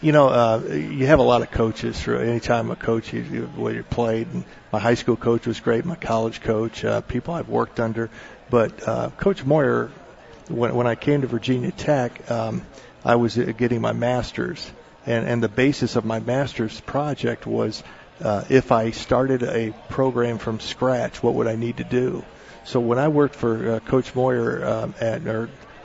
You have a lot of coaches. For any time a coach where you played, and my high school coach was great. My college coach, people I've worked under, but Coach Moyer, when I came to Virginia Tech, I was getting my master's, and the basis of my master's project was if I started a program from scratch, what would I need to do? So when I worked for Coach Moyer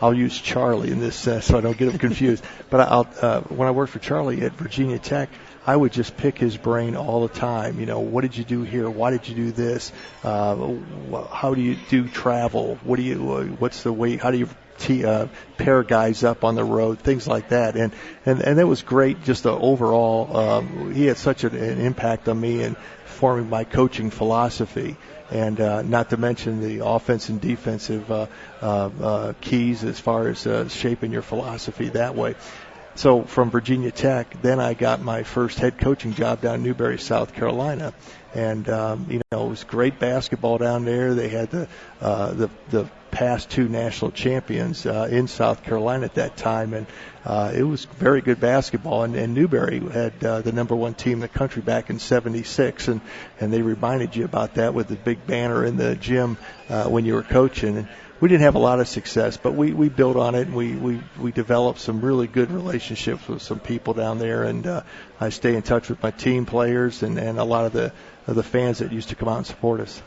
I'll use Charlie in this so I don't get him confused. But when I worked for Charlie at Virginia Tech, I would just pick his brain all the time. What did you do here? Why did you do this? How do you do travel? What's the way? How do you pair guys up on the road? Things like that. And that was great. Just the overall, he had such an impact on me in forming my coaching philosophy. And not to mention the offense and defensive keys as far as shaping your philosophy that way. So from Virginia Tech, then I got my first head coaching job down in Newberry, South Carolina. And, it was great basketball down there. They had the past two national champions in South Carolina at that time. And it was very good basketball. And Newberry had the number one team in the country back in '76. And they reminded you about that with the big banner in the gym when you were coaching. And we didn't have a lot of success, but we built on it, and we developed some really good relationships with some people down there, and I stay in touch with my team players and a lot of the fans that used to come out and support us.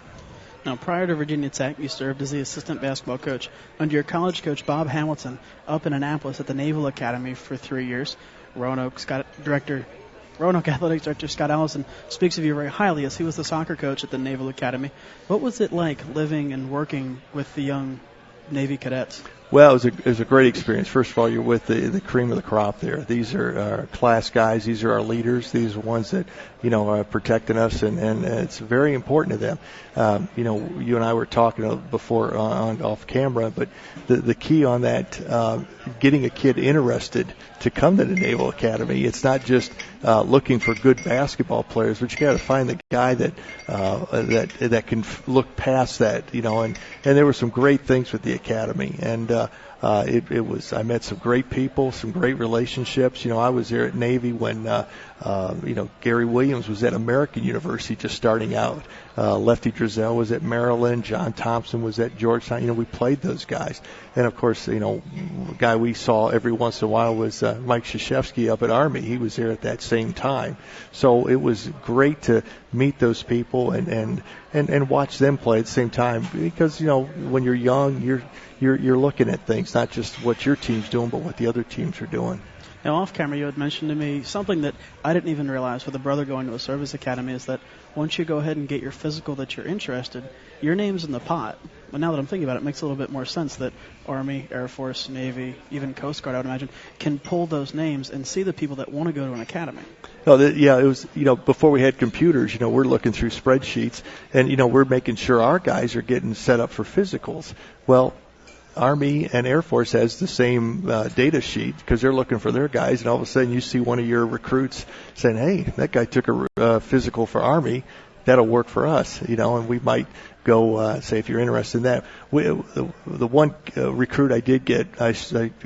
Now, prior to Virginia Tech, you served as the assistant basketball coach under your college coach, Bob Hamilton, up in Annapolis at the Naval Academy for 3 years. Roanoke Athletics Director Scott Allison speaks of you very highly as he was the soccer coach at the Naval Academy. What was it like living and working with the young Navy cadets? Well, it was a great experience. First of all, you're with the cream of the crop there. These are our class guys. These are our leaders. These are ones that, are protecting us, and it's very important to them. You and I were talking before off camera, but the key on that, getting a kid interested to come to the Naval Academy, it's not just looking for good basketball players, but you got to find the guy that can look past that, and there were some great things with the academy, and I met some great people, some great relationships. I was there at Navy when Gary Williams was at American University just starting out. Lefty Drizel was at Maryland. John Thompson was at Georgetown. We played those guys. And, of course, a guy we saw every once in a while was Mike Krzyzewski up at Army. He was there at that same time. So it was great to meet those people and watch them play at the same time because, when you're young, you're looking at things, not just what your team's doing, but what the other teams are doing. Now, off camera, you had mentioned to me something that I didn't even realize with a brother going to a service academy is that once you go ahead and get your physical that you're interested, your name's in the pot. But now that I'm thinking about it, it makes a little bit more sense that Army, Air Force, Navy, even Coast Guard, I would imagine, can pull those names and see the people that want to go to an academy. It was, before we had computers, we're looking through spreadsheets and, we're making sure our guys are getting set up for physicals. Well, Army and Air Force has the same data sheet because they're looking for their guys, and all of a sudden you see one of your recruits saying, hey, that guy took a physical for Army. That'll work for us, and we might go say if you're interested in that. The one recruit I did get, I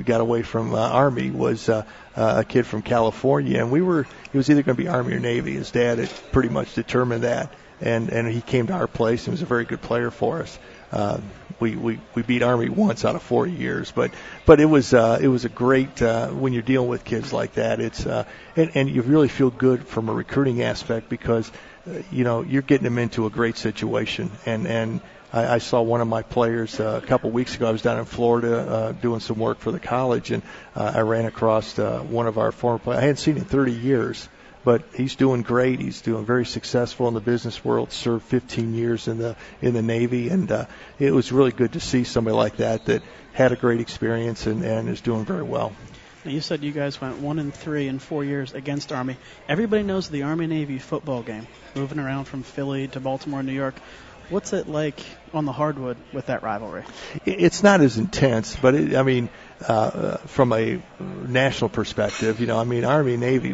got away from Army was a kid from California, and he was either going to be Army or Navy. His dad had pretty much determined that, and he came to our place and was a very good player for us. We beat Army once out of 4 years, but it was a great when you're dealing with kids like that. It's and you really feel good from a recruiting aspect because you're getting them into a great situation. And I saw one of my players a couple of weeks ago. I was down in Florida doing some work for the college, and I ran across one of our former players. I hadn't seen him in 30 years. But he's doing great. He's doing very successful in the business world. Served 15 years in the Navy, and it was really good to see somebody like that had a great experience and is doing very well. Now, you said you guys went 1-3 in 4 years against Army. Everybody knows the Army-Navy football game, moving around from Philly to Baltimore, New York. What's it like on the hardwood with that rivalry? It's not as intense, but from a national perspective, Army Navy.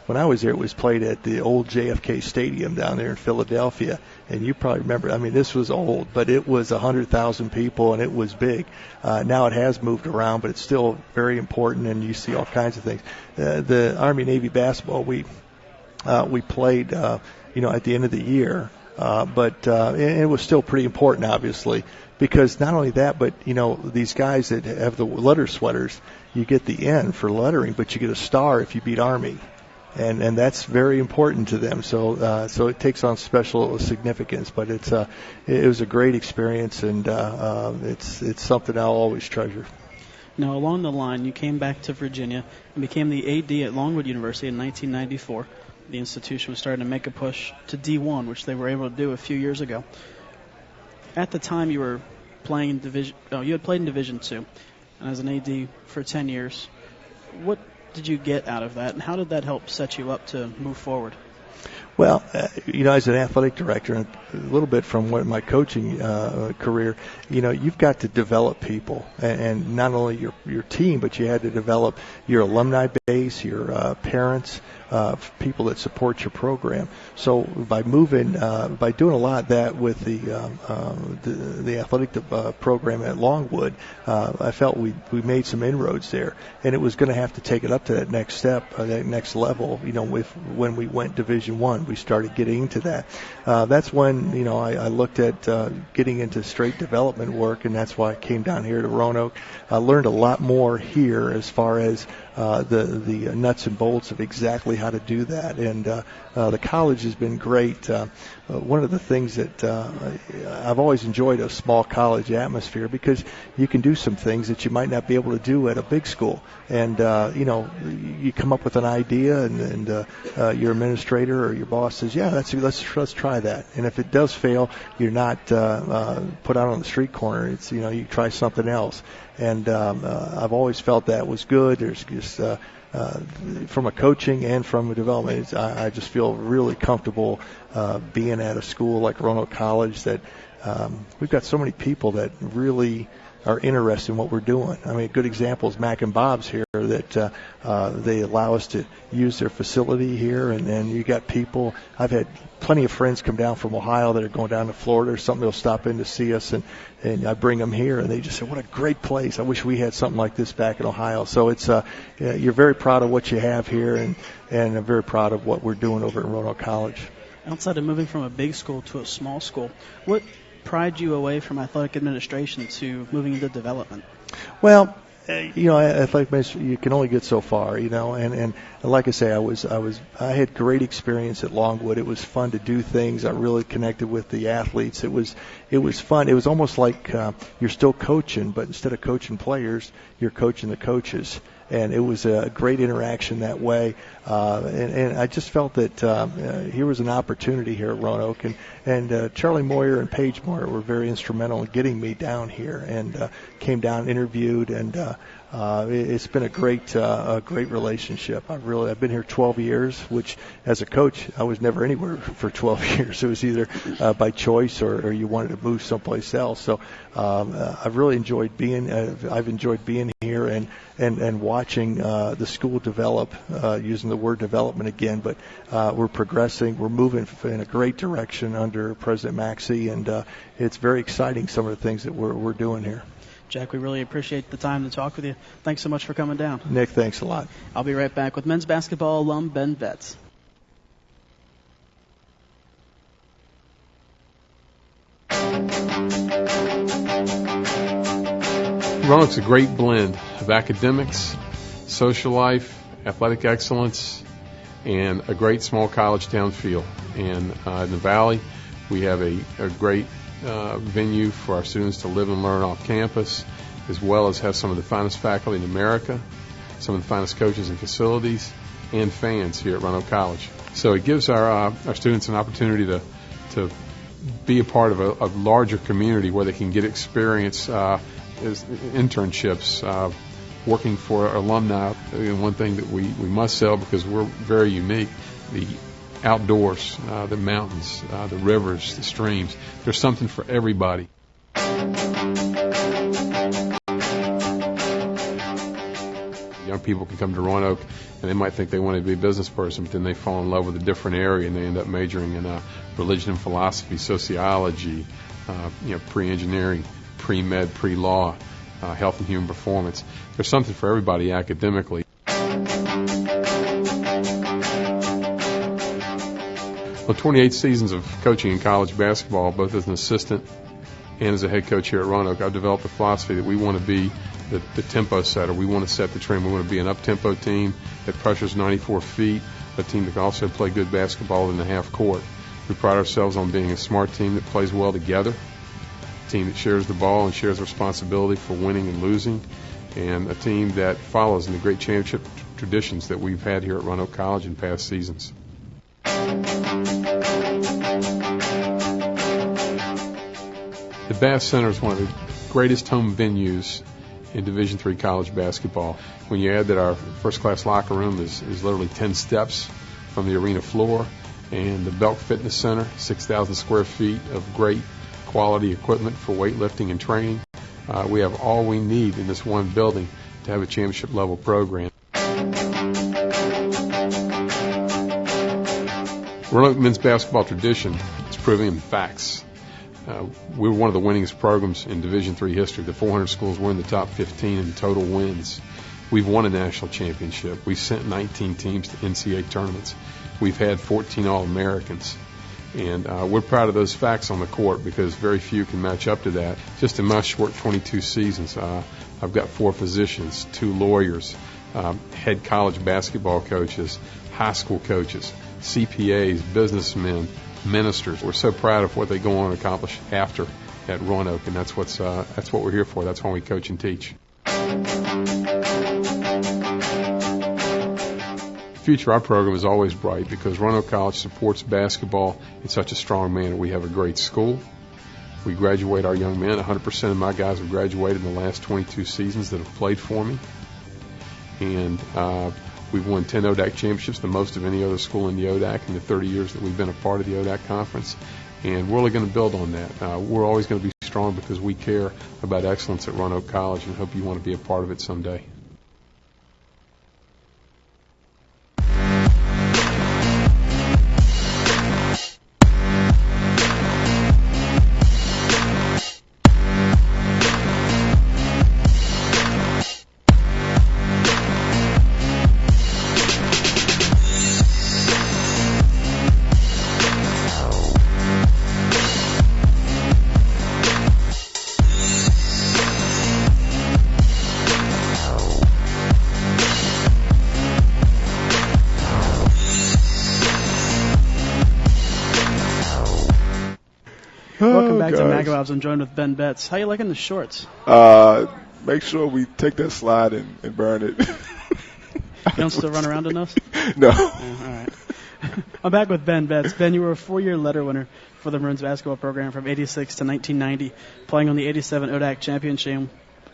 When I was there, it was played at the old JFK Stadium down there in Philadelphia, and you probably remember. This was old, but it was 100,000 people, and it was big. Now it has moved around, but it's still very important, and you see all kinds of things. The Army Navy basketball we played, at the end of the year. But it was still pretty important, obviously, because not only that, but these guys that have the letter sweaters, you get the N for lettering, but you get a star if you beat Army, and that's very important to them. So it takes on special significance. But it was a great experience, and it's something I'll always treasure. Now, along the line, you came back to Virginia and became the AD at Longwood University in 1994. The institution was starting to make a push to D1, which they were able to do a few years ago. At the time, you were playing in Division. You had played in Division II, and as an AD for 10 years. What did you get out of that, and how did that help set you up to move forward? Well, as an athletic director, and a little bit from my coaching career, you've got to develop people, and not only your team, but you had to develop your alumni base, your parents, people that support your program. So by doing a lot of that with the athletic program at Longwood, I felt we made some inroads there, and it was going to have to take it up to that next step, that next level. When we went Division I, we started getting into that. That's when I looked at getting into straight development work, and that's why I came down here to Roanoke. I learned a lot more here as far as the nuts and bolts of exactly how to do that, and the college has been great. One of the things that I've always enjoyed a small college atmosphere, because you can do some things that you might not be able to do at a big school, and you come up with an idea, and your administrator or your boss says, yeah, let's try that, and if it does fail, you're not put out on the street corner. It's you try something else. And I've always felt that was good. There's just from a coaching and from a development, I just feel really comfortable being at a school like Roanoke College, that we've got so many people that really are interested in what we're doing. A good example is Mac and Bob's here, that they allow us to use their facility here, and you got people. I've had plenty of friends come down from Ohio that are going down to Florida or something. They'll stop in to see us, and I bring them here, and they just say, what a great place. I wish we had something like this back in Ohio. So it's you're very proud of what you have here, and I'm very proud of what we're doing over at Roanoke College. Outside of moving from a big school to a small school, what pried you away from athletic administration to moving into development? Well, athletic administration, you can only get so far, and like I say, I had great experience at Longwood. It was fun to do things. I really connected with the athletes. It was fun. It was almost like you're still coaching, but instead of coaching players, you're coaching the coaches. And it was a great interaction that way. And I just felt that here was an opportunity here at Roanoke. And Charlie Moyer and Paige Moyer were very instrumental in getting me down here, and came down, interviewed, and it's been a great relationship. I've been here 12 years, which as a coach, I was never anywhere for 12 years. It was either by choice or you wanted to move someplace else. So I've really enjoyed being here and watching the school develop, using the word development again. But we're progressing. We're moving in a great direction under President Maxey, and it's very exciting, some of the things that we're doing here. Jack, we really appreciate the time to talk with you. Thanks so much for coming down. Nick, thanks a lot. I'll be right back with men's basketball alum Ben Betts. Roanoke's a great blend of academics, social life, athletic excellence, and a great small college town feel. And in the Valley, we have a great venue for our students to live and learn off campus, as well as have some of the finest faculty in America, some of the finest coaches and facilities, and fans here at Roanoke College. So it gives our students an opportunity to be a part of a larger community where they can get experience as internships, working for alumni. And one thing that we must sell, because we're very unique, the outdoors, the mountains, the rivers, the streams. There's something for everybody. Young people can come to Roanoke and they might think they want to be a business person, but then they fall in love with a different area and they end up majoring in religion and philosophy, sociology, pre-engineering, pre-med, pre-law, health and human performance. There's something for everybody academically. Well, 28 seasons of coaching in college basketball, both as an assistant and as a head coach here at Roanoke, I've developed a philosophy that we want to be the tempo setter. We want to set the trend. We want to be an up-tempo team that pressures 94 feet, a team that can also play good basketball in the half court. We pride ourselves on being a smart team that plays well together, a team that shares the ball and shares responsibility for winning and losing, and a team that follows in the great championship traditions that we've had here at Roanoke College in past seasons. The Bass Center is one of the greatest home venues in Division III college basketball. When you add that our first-class locker room is literally 10 steps from the arena floor, and the Belk Fitness Center, 6,000 square feet of great quality equipment for weightlifting and training, we have all we need in this one building to have a championship-level program. Roanoke men's basketball tradition is proving in facts. We're one of the winningest programs in Division III history. The 400 schools were in the top 15 in total wins. We've won a national championship. We've sent 19 teams to NCAA tournaments. We've had 14 All-Americans. And we're proud of those facts on the court because very few can match up to that. Just in my short 22 seasons, I've got 4 physicians, 2 lawyers, head college basketball coaches, high school coaches, CPAs, businessmen, ministers. We're so proud of what they go on to accomplish after at Roanoke, and that's what we're here for. That's why we coach and teach. The future of our program is always bright because Roanoke College supports basketball in such a strong manner. We have a great school. We graduate our young men. 100% of my guys have graduated in the last 22 seasons that have played for me. And we've won 10 ODAC championships, the most of any other school in the ODAC in the 30 years that we've been a part of the ODAC conference. And we're really going to build on that. We're always going to be strong because we care about excellence at Roanoke College and hope you want to be a part of it someday. Welcome back to Magabobs. I'm joined with Ben Betts. How you liking the shorts? Make sure we take that slide and burn it. You don't still run around in those? No. All right. I'm back with Ben Betts. Ben, you were a 4-year letter winner for the Maroons basketball program from 86 to 1990, playing on the 87 ODAC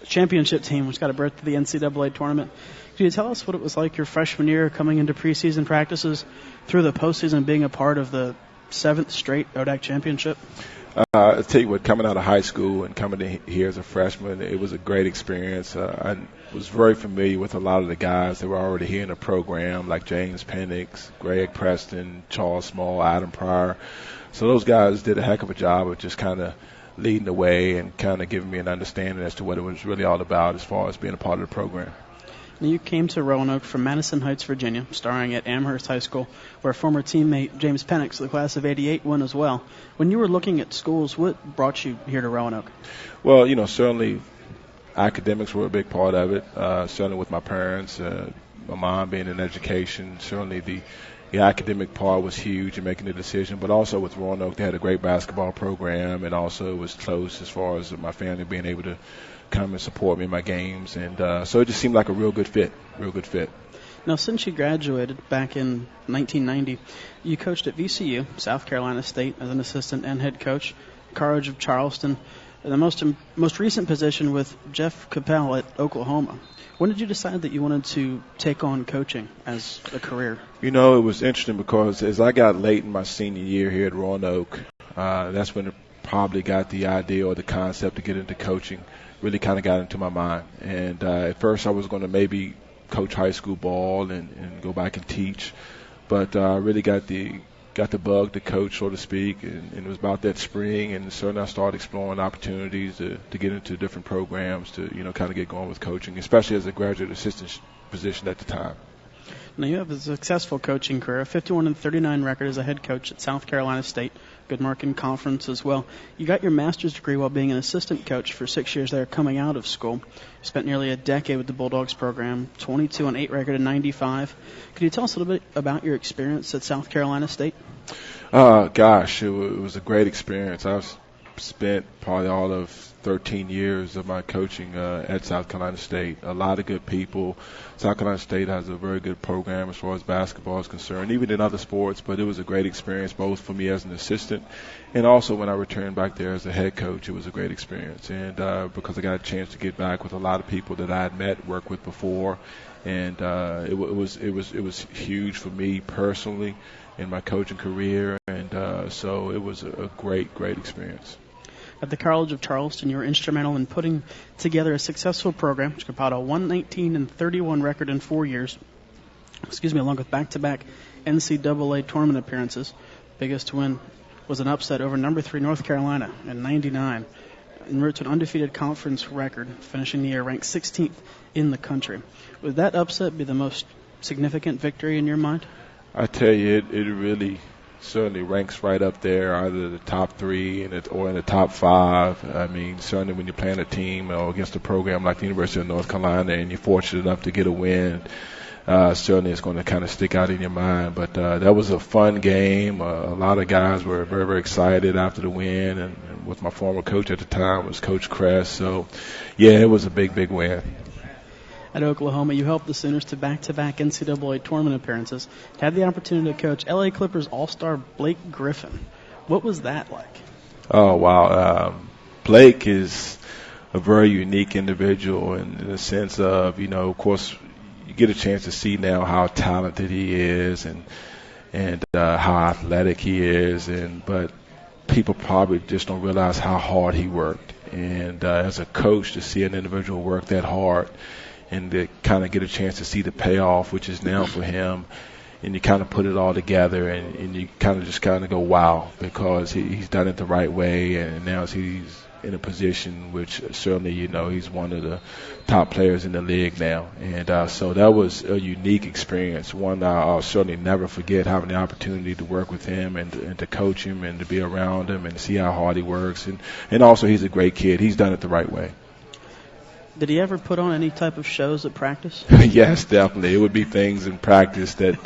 championship team, which got a berth to the NCAA tournament. Can you tell us what it was like your freshman year coming into preseason practices through the postseason, being a part of the 7th straight ODAC championship? I'll tell you what, coming out of high school and coming in here as a freshman, it was a great experience. I was very familiar with a lot of the guys that were already here in the program, like James Penix, Greg Preston, Charles Small, Adam Pryor. So those guys did a heck of a job of just kind of leading the way and kind of giving me an understanding as to what it was really all about as far as being a part of the program. Now, you came to Roanoke from Madison Heights, Virginia, starring at Amherst High School, where former teammate James Penix, the class of '88, went as well. When you were looking at schools, what brought you here to Roanoke? Well, certainly academics were a big part of it, certainly with my parents, my mom being in education. Certainly the academic part was huge in making the decision, but also with Roanoke, they had a great basketball program, and also it was close as far as my family being able to come and support me in my games, and so it just seemed like a real good fit. Now, since you graduated back in 1990, you coached at VCU, South Carolina State, as an assistant and head coach, College of Charleston, the most recent position with Jeff Capel at Oklahoma. When did you decide that you wanted to take on coaching as a career? You know, it was interesting because as I got late in my senior year here at Roanoke, that's when it probably got the idea or the concept to get into coaching really kind of got into my mind. And at first I was going to maybe coach high school ball and go back and teach, but I really got the bug to coach, so to speak, and it was about that spring, and certainly I started exploring opportunities to get into different programs to, kind of get going with coaching, especially as a graduate assistant position at the time. Now, you have a successful coaching career, a 51-39 record as a head coach at South Carolina State, good mark in conference as well. You got your master's degree while being an assistant coach for 6 years there coming out of school. You spent nearly a decade with the Bulldogs program, 22-8 record in 95. Could you tell us a little bit about your experience at South Carolina State? Gosh, it was a great experience. I've spent probably all of 13 years of my coaching at South Carolina State. A lot of good people. South Carolina State has a very good program as far as basketball is concerned, even in other sports, but it was a great experience both for me as an assistant and also when I returned back there as a head coach. It was a great experience, and because I got a chance to get back with a lot of people that I had met, worked with before, and it was huge for me personally in my coaching career, and so it was a great experience. At the College of Charleston, you were instrumental in putting together a successful program, which compiled a 119-31 record in 4 years, along with back-to-back NCAA tournament appearances. Biggest win was an upset over number 3 North Carolina in 99, en route to an undefeated conference record, finishing the year ranked 16th in the country. Would that upset be the most significant victory in your mind? I tell you, it really certainly ranks right up there, either the top 3 or in the top 5. I mean, certainly when you're playing a team or against a program like the University of North Carolina and you're fortunate enough to get a win, certainly it's going to kind of stick out in your mind. But that was a fun game. A lot of guys were very, very excited after the win, and with my former coach at the time was Coach Kress. So, yeah, it was a big win. At Oklahoma, you helped the Sooners to back-to-back NCAA tournament appearances. Had the opportunity to coach LA Clippers All-Star Blake Griffin. What was that like? Oh, wow. Blake is a very unique individual in the sense of, of course, you get a chance to see now how talented he is and how athletic he is, but people probably just don't realize how hard he worked. And as a coach, to see an individual work that hard and to kind of get a chance to see the payoff, which is now for him, and you kind of put it all together, and you kind of go, wow, because he's done it the right way, and now he's in a position which certainly, he's one of the top players in the league now. And so that was a unique experience, one I'll certainly never forget, having the opportunity to work with him and to coach him and to be around him and see how hard he works. And also he's a great kid. He's done it the right way. Did he ever put on any type of shows at practice? Yes, definitely. It would be things in practice that,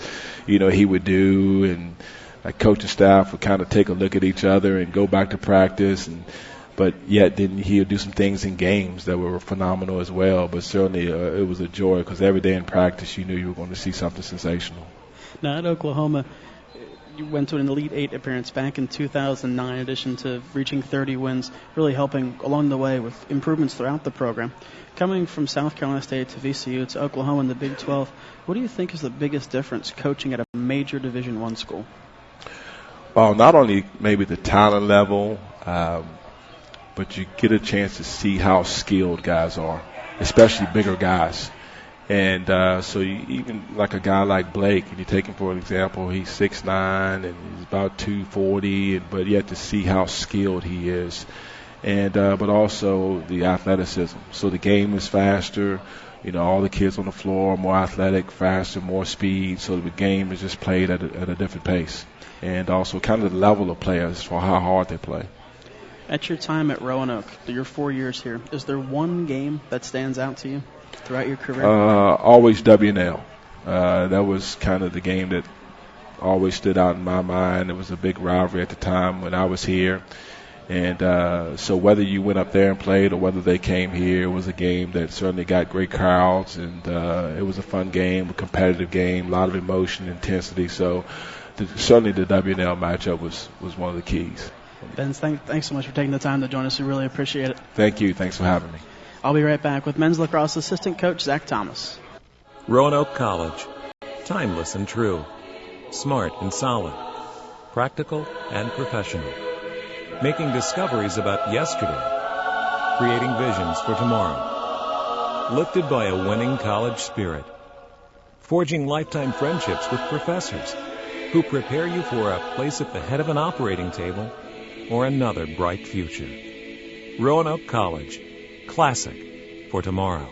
he would do, and like coaching staff would kind of take a look at each other and go back to practice, but yet then he would do some things in games that were phenomenal as well. But certainly it was a joy because every day in practice you knew you were going to see something sensational. Now at Oklahoma, you went to an Elite 8 appearance back in 2009, in addition to reaching 30 wins, really helping along the way with improvements throughout the program. Coming from South Carolina State to VCU to Oklahoma in the Big 12, what do you think is the biggest difference coaching at a major Division I school? Well, not only maybe the talent level, but you get a chance to see how skilled guys are, especially bigger guys. And so even like a guy like Blake, if you take him for an example, he's 6'9", and he's about 240, but yet to see how skilled he is. And but also the athleticism. So the game is faster. All the kids on the floor are more athletic, faster, more speed. So the game is just played at a different pace. And also kind of the level of players for how hard they play. At your time at Roanoke, your 4 years here, is there one game that stands out to you throughout your career? Always WNL. That was kind of the game that always stood out in my mind. It was a big rivalry at the time when I was here. And so whether you went up there and played or whether they came here, it was a game that certainly got great crowds. And it was a fun game, a competitive game, a lot of emotion, intensity. So certainly the WNL matchup was one of the keys. Ben, thanks so much for taking the time to join us. We really appreciate it. Thank you. Thanks for having me. I'll be right back with men's lacrosse assistant coach Zach Thomas. Roanoke College. Timeless and true. Smart and solid. Practical and professional. Making discoveries about yesterday. Creating visions for tomorrow. Lifted by a winning college spirit. Forging lifetime friendships with professors who prepare you for a place at the head of an operating table or another bright future. Roanoke College. Classic for tomorrow.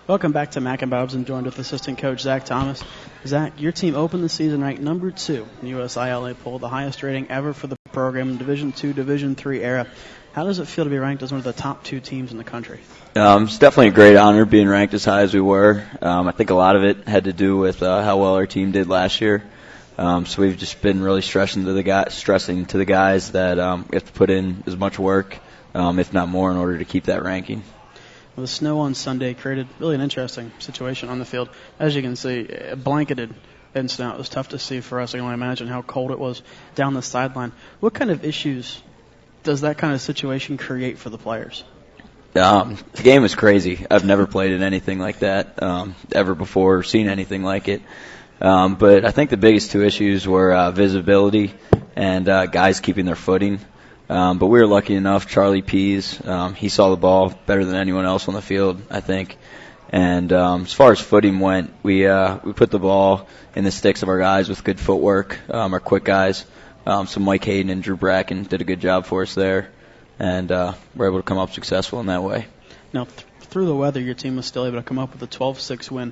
Welcome back to Mac and Bob's. I'm joined with assistant coach Zach Thomas. Zach, your team opened the season ranked number 2 in the USILA poll, the highest rating ever for the program in Division II, Division III era. How does it feel to be ranked as one of the top 2 teams in the country? It's definitely a great honor being ranked as high as we were. I think a lot of it had to do with how well our team did last year. So we've just been really stressing to the guys that we have to put in as much work, if not more, in order to keep that ranking. Well, the snow on Sunday created really an interesting situation on the field. As you can see, blanketed in snow. It was tough to see for us. I can only imagine how cold it was down the sideline. What kind of issues does that kind of situation create for the players? The game was crazy. I've never played in anything like that ever before, or seen anything like it. But I think the biggest 2 issues were visibility and guys keeping their footing. But we were lucky enough. Charlie Pease, he saw the ball better than anyone else on the field, I think. And as far as footing went, we put the ball in the sticks of our guys with good footwork, our quick guys. So Mike Hayden and Drew Bracken did a good job for us there, and we're able to come up successful in that way. Now, through the weather, your team was still able to come up with a 12-6 win.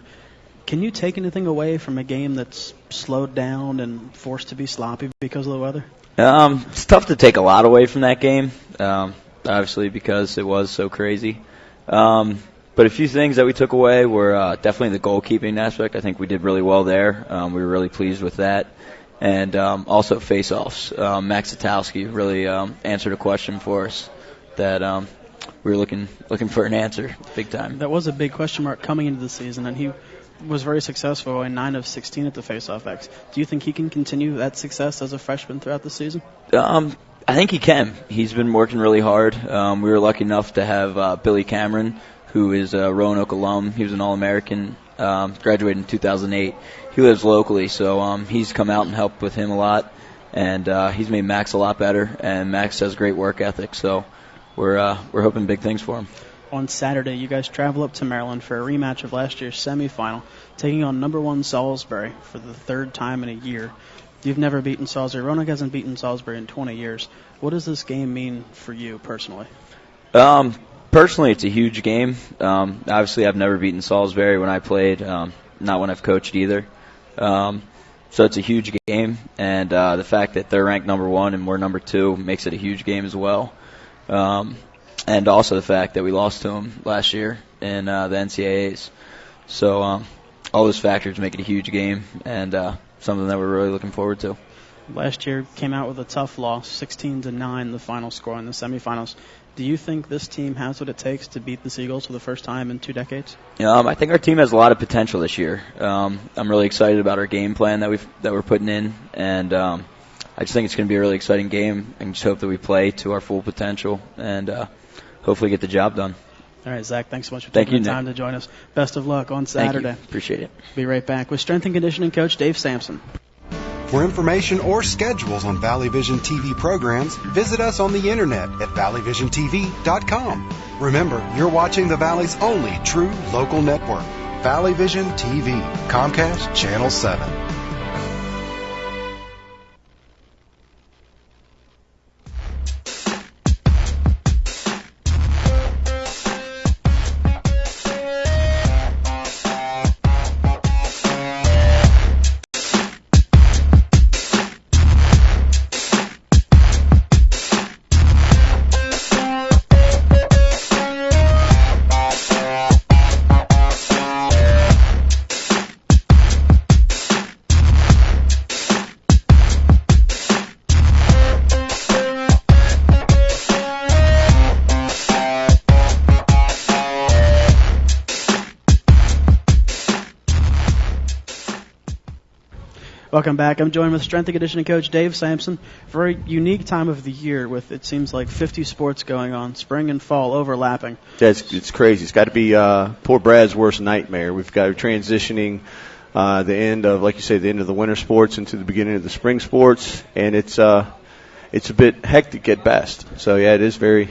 Can you take anything away from a game that's slowed down and forced to be sloppy because of the weather? It's tough to take a lot away from that game, obviously because it was so crazy. But a few things that we took away were definitely the goalkeeping aspect. I think we did really well there. We were really pleased with that. And also face-offs. Max Satowski really answered a question for us that we were looking for an answer big time. That was a big question mark coming into the season, and he was very successful, going 9 of 16 at the face-off X. Do you think he can continue that success as a freshman throughout the season? I think he can. He's been working really hard. We were lucky enough to have Billy Cameron, who is a Roanoke alum. He was an All-American, graduated in 2008. He lives locally, so he's come out and helped with him a lot, and he's made Max a lot better, and Max has great work ethic, so we're hoping big things for him. On Saturday, you guys travel up to Maryland for a rematch of last year's semifinal, taking on number 1 Salisbury for the 3rd time in a year. You've never beaten Salisbury. Roanoke hasn't beaten Salisbury in 20 years. What does this game mean for you personally? Personally, it's a huge game. Obviously, I've never beaten Salisbury when I played, not when I've coached either. So it's a huge game, and the fact that they're ranked number 1 and we're number 2 makes it a huge game as well. And also the fact that we lost to them last year in the NCAAs. So all those factors make it a huge game, and something that we're really looking forward to. Last year came out with a tough loss, 16-9, the final score in the semifinals. Do you think this team has what it takes to beat the Seagulls for the first time in 2 decades? I think our team has a lot of potential this year. I'm really excited about our game plan that we're putting in, and I just think it's going to be a really exciting game. I just hope that we play to our full potential and hopefully get the job done. All right, Zach, thanks so much for taking the time to join us. Best of luck on Saturday. Thank you. Appreciate it. Be right back with strength and conditioning coach Dave Sampson. For information or schedules on Valley Vision TV programs, visit us on the internet at valleyvisiontv.com. Remember, you're watching the Valley's only true local network, Valley Vision TV, Comcast Channel 7. Welcome back. I'm joined with strength and conditioning coach Dave Sampson. Very unique time of the year with, it seems like, 50 sports going on, spring and fall overlapping. Yeah, it's crazy. It's got to be poor Brad's worst nightmare. We've got transitioning the end of, like you say, the end of the winter sports into the beginning of the spring sports, and it's a bit hectic at best. So, yeah, it is very,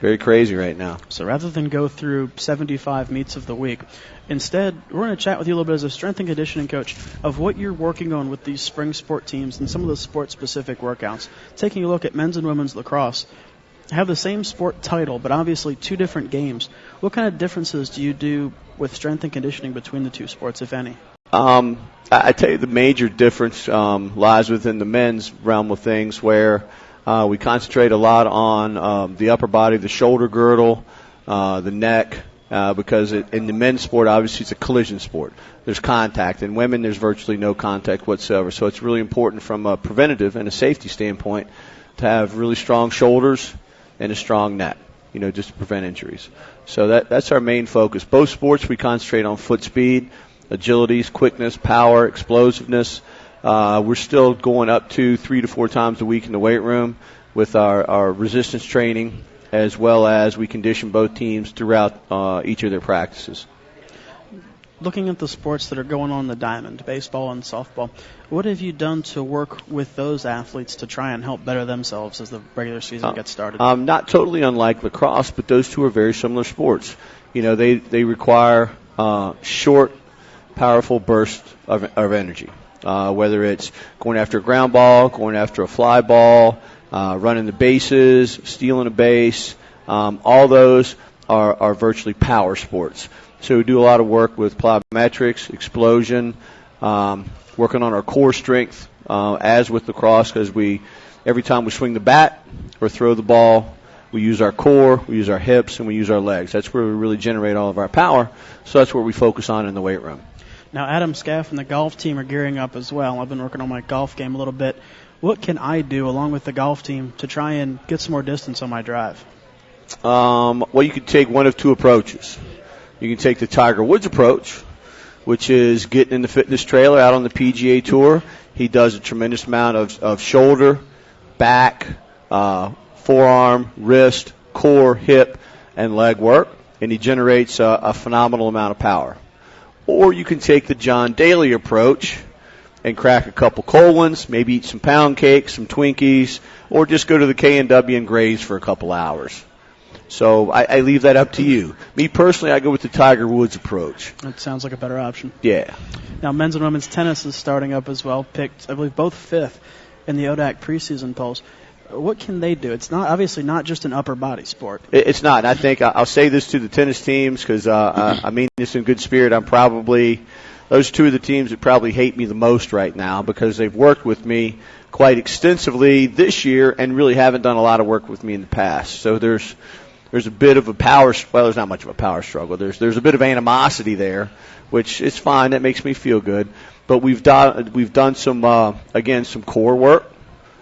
very crazy right now. So rather than go through 75 meets of the week, instead, we're going to chat with you a little bit as a strength and conditioning coach of what you're working on with these spring sport teams and some of the sport-specific workouts. Taking a look at men's and women's lacrosse, have the same sport title, but obviously two different games. What kind of differences do you do with strength and conditioning between the two sports, if any? I tell you the major difference lies within the men's realm of things, where we concentrate a lot on the upper body, the shoulder girdle, the neck, because in the men's sport, obviously, it's a collision sport. There's contact. In women, there's virtually no contact whatsoever. So it's really important from a preventative and a safety standpoint to have really strong shoulders and a strong neck, just to prevent injuries. So that's our main focus. Both sports, we concentrate on foot speed, agilities, quickness, power, explosiveness. We're still going up to 3 to 4 times a week in the weight room with our resistance training, as well as we condition both teams throughout each of their practices. Looking at the sports that are going on in the diamond, baseball and softball, what have you done to work with those athletes to try and help better themselves as the regular season gets started? Not totally unlike lacrosse, but those two are very similar sports. They require short, powerful bursts of energy, whether it's going after a ground ball, going after a fly ball, running the bases, stealing a base. All those are virtually power sports. So we do a lot of work with plyometrics, explosion, working on our core strength, as with lacrosse, because every time we swing the bat or throw the ball, we use our core, we use our hips, and we use our legs. That's where we really generate all of our power. So that's what we focus on in the weight room. Now, Adam Scaff and the golf team are gearing up as well. I've been working on my golf game a little bit. What can I do along with the golf team to try and get some more distance on my drive? Well, you can take one of two approaches. You can take the Tiger Woods approach, which is getting in the fitness trailer out on the PGA Tour. He does a tremendous amount of shoulder, back, forearm, wrist, core, hip, and leg work, and he generates a phenomenal amount of power. Or you can take the John Daly approach and crack a couple cold ones, maybe eat some pound cake, some Twinkies, or just go to the K&W and graze for a couple hours. So I leave that up to you. Me personally, I go with the Tiger Woods approach. That sounds like a better option. Yeah. Now, men's and women's tennis is starting up as well. Picked, I believe, both fifth in the ODAC preseason polls. What can they do? It's obviously not just an upper body sport. It's not. And I think I'll say this to the tennis teams because I mean this in good spirit. Those two of the teams that probably hate me the most right now because they've worked with me quite extensively this year and really haven't done a lot of work with me in the past. So there's a bit of a there's not much of a power struggle. There's a bit of animosity there, which is fine. That makes me feel good. But we've done some some core work,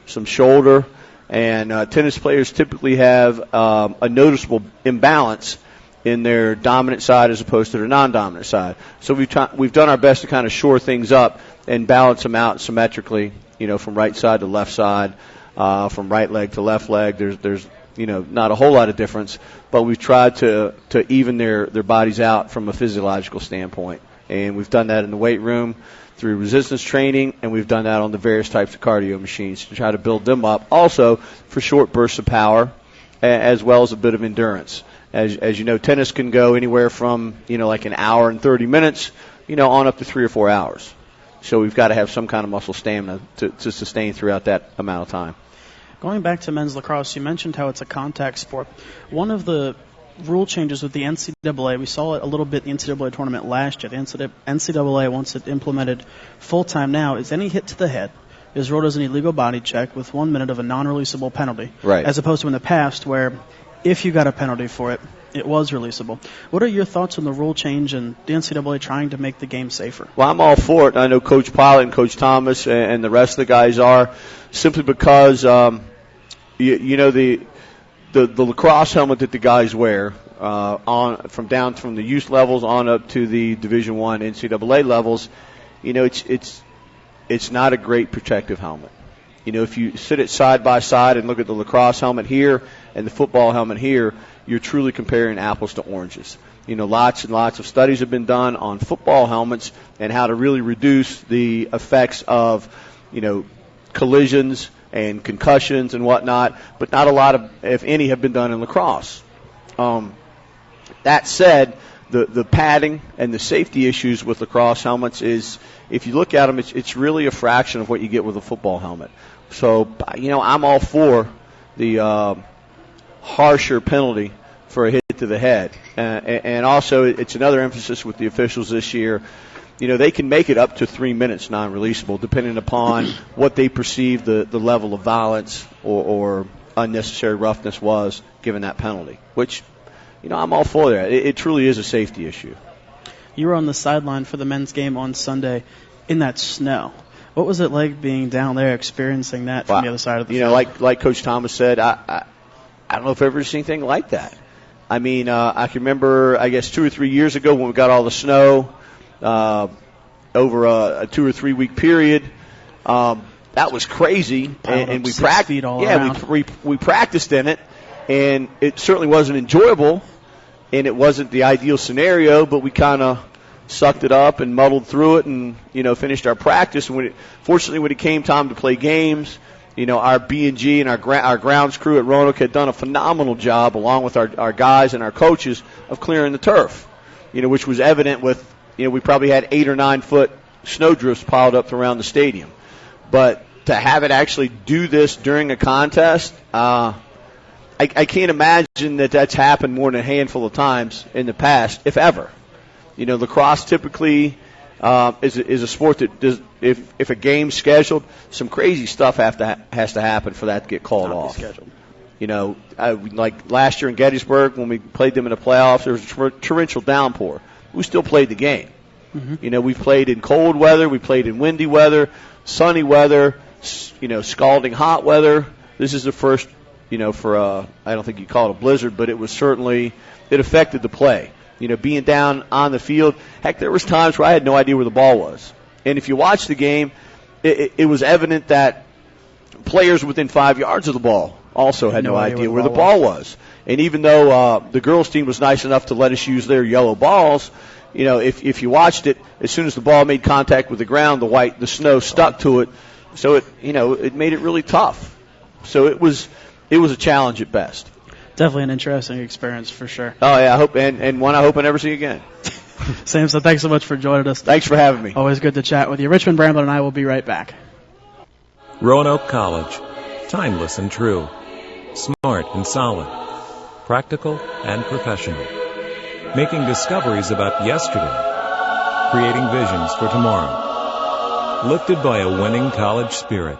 some shoulder, and tennis players typically have a noticeable imbalance in their dominant side as opposed to their non-dominant side. So we've done our best to kind of shore things up and balance them out symmetrically, from right side to left side, from right leg to left leg. There's not a whole lot of difference, but we've tried to even their bodies out from a physiological standpoint. And we've done that in the weight room through resistance training, and we've done that on the various types of cardio machines to try to build them up also for short bursts of power as well as a bit of endurance. As you know, tennis can go anywhere from, like an hour and 30 minutes, on up to 3 or 4 hours. So we've got to have some kind of muscle stamina to sustain throughout that amount of time. Going back to men's lacrosse, you mentioned how it's a contact sport. One of the rule changes with the NCAA, we saw it a little bit in the NCAA tournament last year. The NCAA wants it implemented full-time now, is any hit to the head is ruled as an illegal body check with 1 minute of a non-releasable penalty. Right. As opposed to in the past where if you got a penalty for it, it was releasable. What are your thoughts on the rule change and the NCAA trying to make the game safer? Well, I'm all for it. I know Coach Pilot and Coach Thomas and the rest of the guys are, simply because the lacrosse helmet that the guys wear from the youth levels on up to the Division I NCAA levels, it's it's not a great protective helmet. You know, if you sit it side by side and look at the lacrosse helmet here and the football helmet here, you're truly comparing apples to oranges. You know, lots and lots of studies have been done on football helmets and how to really reduce the effects of, you know, collisions and concussions and whatnot, but not a lot of, if any, have been done in lacrosse. That said, the padding and the safety issues with lacrosse helmets is, if you look at them, it's really a fraction of what you get with a football helmet. So, you know, I'm all for the harsher penalty for a hit to the head. And also, it's another emphasis with the officials this year. You know, they can make it up to 3 minutes non-releasable, depending upon what they perceive the level of violence or unnecessary roughness was given that penalty, which, you know, I'm all for that. It truly is a safety issue. You were on the sideline for the men's game on Sunday in that snow. What was it like being down there experiencing that from the other side of the field? You know, like Coach Thomas said, I don't know if I've ever seen anything like that. I mean, I can remember, I guess, 2 or 3 years ago when we got all the snow over a 2 or 3 week period. That was crazy, and we practiced. We practiced in it, and it certainly wasn't enjoyable, and it wasn't the ideal scenario. But we kind of sucked it up and muddled through it, and finished our practice. And fortunately, when it came time to play games, our B&G and our grounds crew at Roanoke had done a phenomenal job, along with our guys and our coaches, of clearing the turf. Which was evident with we probably had 8 or 9 foot snowdrifts piled up around the stadium. But to have it actually do this during a contest, I can't imagine that's happened more than a handful of times in the past, if ever. Lacrosse typically is a sport that does, if a game's scheduled, some crazy stuff has to happen for that to get called off. Like last year in Gettysburg when we played them in the playoffs, there was a torrential downpour. We still played the game. Mm-hmm. We've played in cold weather, we played in windy weather, sunny weather, scalding hot weather. This is the first, for I don't think you call it a blizzard, but it affected the play. Being down on the field, heck, there was times where I had no idea where the ball was. And if you watch the game, it was evident that players within 5 yards of the ball also had no idea where the ball was. And even though the girls' team was nice enough to let us use their yellow balls, if you watched it, as soon as the ball made contact with the ground, the snow stuck to it. So it made it really tough. So it was a challenge at best. Definitely an interesting experience for sure. Oh yeah, I hope and one I hope I never see again. Sam, so thanks so much for joining us. Thanks for having me. Always good to chat with you. Richmond Brambler and I will be right back. Roanoke College, timeless and true, smart and solid, practical and professional, making discoveries about yesterday, creating visions for tomorrow, lifted by a winning college spirit,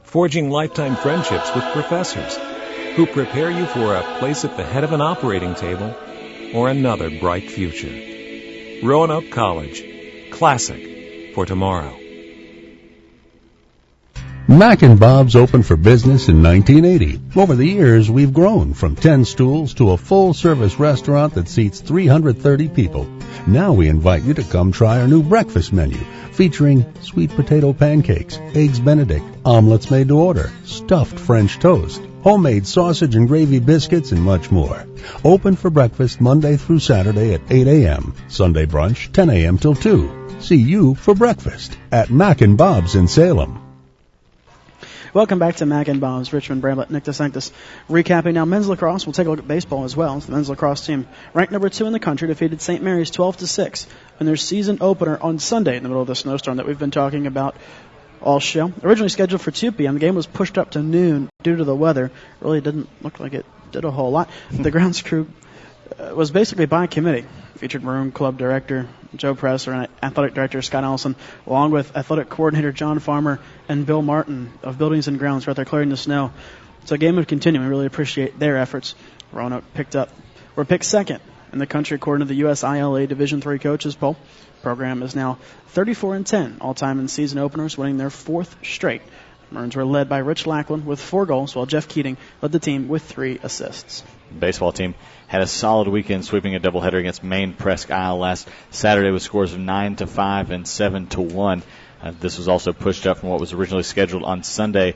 forging lifetime friendships with professors who prepare you for a place at the head of an operating table or another bright future. Roanoke College, classic for tomorrow. Mac & Bob's opened for business in 1980. Over the years, we've grown from 10 stools to a full-service restaurant that seats 330 people. Now we invite you to come try our new breakfast menu, featuring sweet potato pancakes, eggs Benedict, omelets made to order, stuffed French toast, homemade sausage and gravy biscuits, and much more. Open for breakfast Monday through Saturday at 8 a.m., Sunday brunch 10 a.m. till 2. See you for breakfast at Mac & Bob's in Salem. Welcome back to Mac & Bob's. Richmond Bramblett, Nick DeSanctis. Recapping now men's lacrosse. We'll take a look at baseball as well. The men's lacrosse team, ranked number 2 in the country, defeated St. Mary's 12-6 in their season opener on Sunday in the middle of the snowstorm that we've been talking about all show. Originally scheduled for 2 p.m., the game was pushed up to noon due to the weather. Really didn't look like it did a whole lot. The grounds crew was basically by committee. Featured Maroon Club Director Joe Presser and Athletic Director Scott Allison, along with Athletic Coordinator John Farmer and Bill Martin of Buildings and Grounds, right there clearing the snow. So the game would continue. We really appreciate their efforts. Roanoke picked second in the country according to the USILA Division III coaches poll. The program is now 34-10 all-time in season openers, winning their 4th straight Maroons were led by Rich Lackland with 4 goals, while Jeff Keating led the team with 3 assists. The baseball team had a solid weekend, sweeping a doubleheader against Maine Presque Isle last Saturday with scores of 9-5 and 7-1. This was also pushed up from what was originally scheduled on Sunday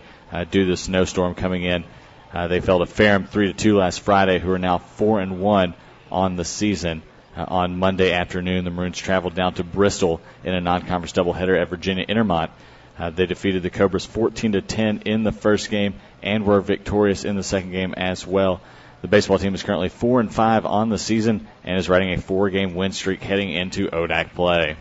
due to the snowstorm coming in. They fell to Ferrum 3-2 last Friday, who are now 4-1 on the season. On Monday afternoon, the Maroons traveled down to Bristol in a non-conference doubleheader at Virginia Intermont. They defeated the Cobras 14-10 in the first game and were victorious in the second game as well. The baseball team is currently 4-5 on the season and is riding a 4-game win streak heading into ODAC play.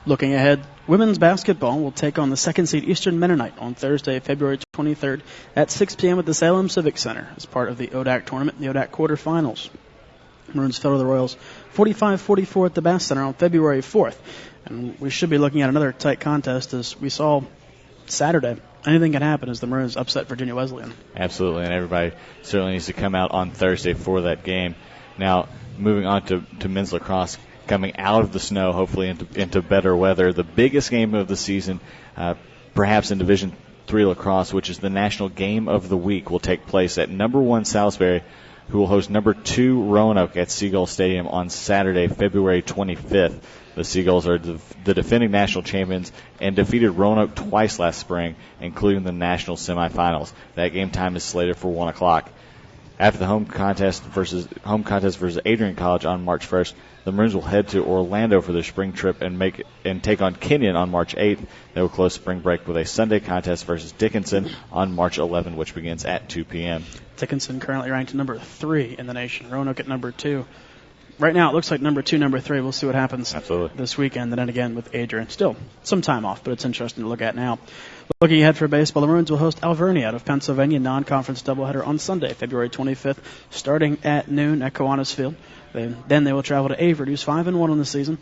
Looking ahead, women's basketball will take on the second-seed Eastern Mennonite on Thursday, February 23rd at 6 p.m. at the Salem Civic Center as part of the ODAC tournament, the ODAC quarterfinals. Maroons fell to the Royals 45-44 at the Bass Center on February 4th. And we should be looking at another tight contest as we saw Saturday. Anything can happen as the Maroons upset Virginia Wesleyan. Absolutely, and everybody certainly needs to come out on Thursday for that game. Now, moving on to men's lacrosse, coming out of the snow, hopefully into better weather. The biggest game of the season, perhaps in Division III lacrosse, which is the national game of the week, will take place at number 1 Salisbury, who will host number 2 Roanoke at Seagull Stadium on Saturday, February 25th. The Seagulls are the defending national champions and defeated Roanoke twice last spring, including the national semifinals. That game time is slated for 1 o'clock. After the home contest versus Adrian College on March 1st, the Maroons will head to Orlando for their spring trip and take on Kenyon on March 8th. They will close spring break with a Sunday contest versus Dickinson on March 11th, which begins at 2 p.m. Dickinson currently ranked number 3 in the nation. Roanoke at number 2. Right now it looks like number 2, number 3. We'll see what happens this weekend. And then again with Adrian. Still some time off, but it's interesting to look at now. Looking ahead for baseball, the Maroons will host Alvernia out of Pennsylvania, non-conference doubleheader on Sunday, February 25th, starting at noon at Kiwanis Field. Then they will travel to Avert, who's 5-1 on the season,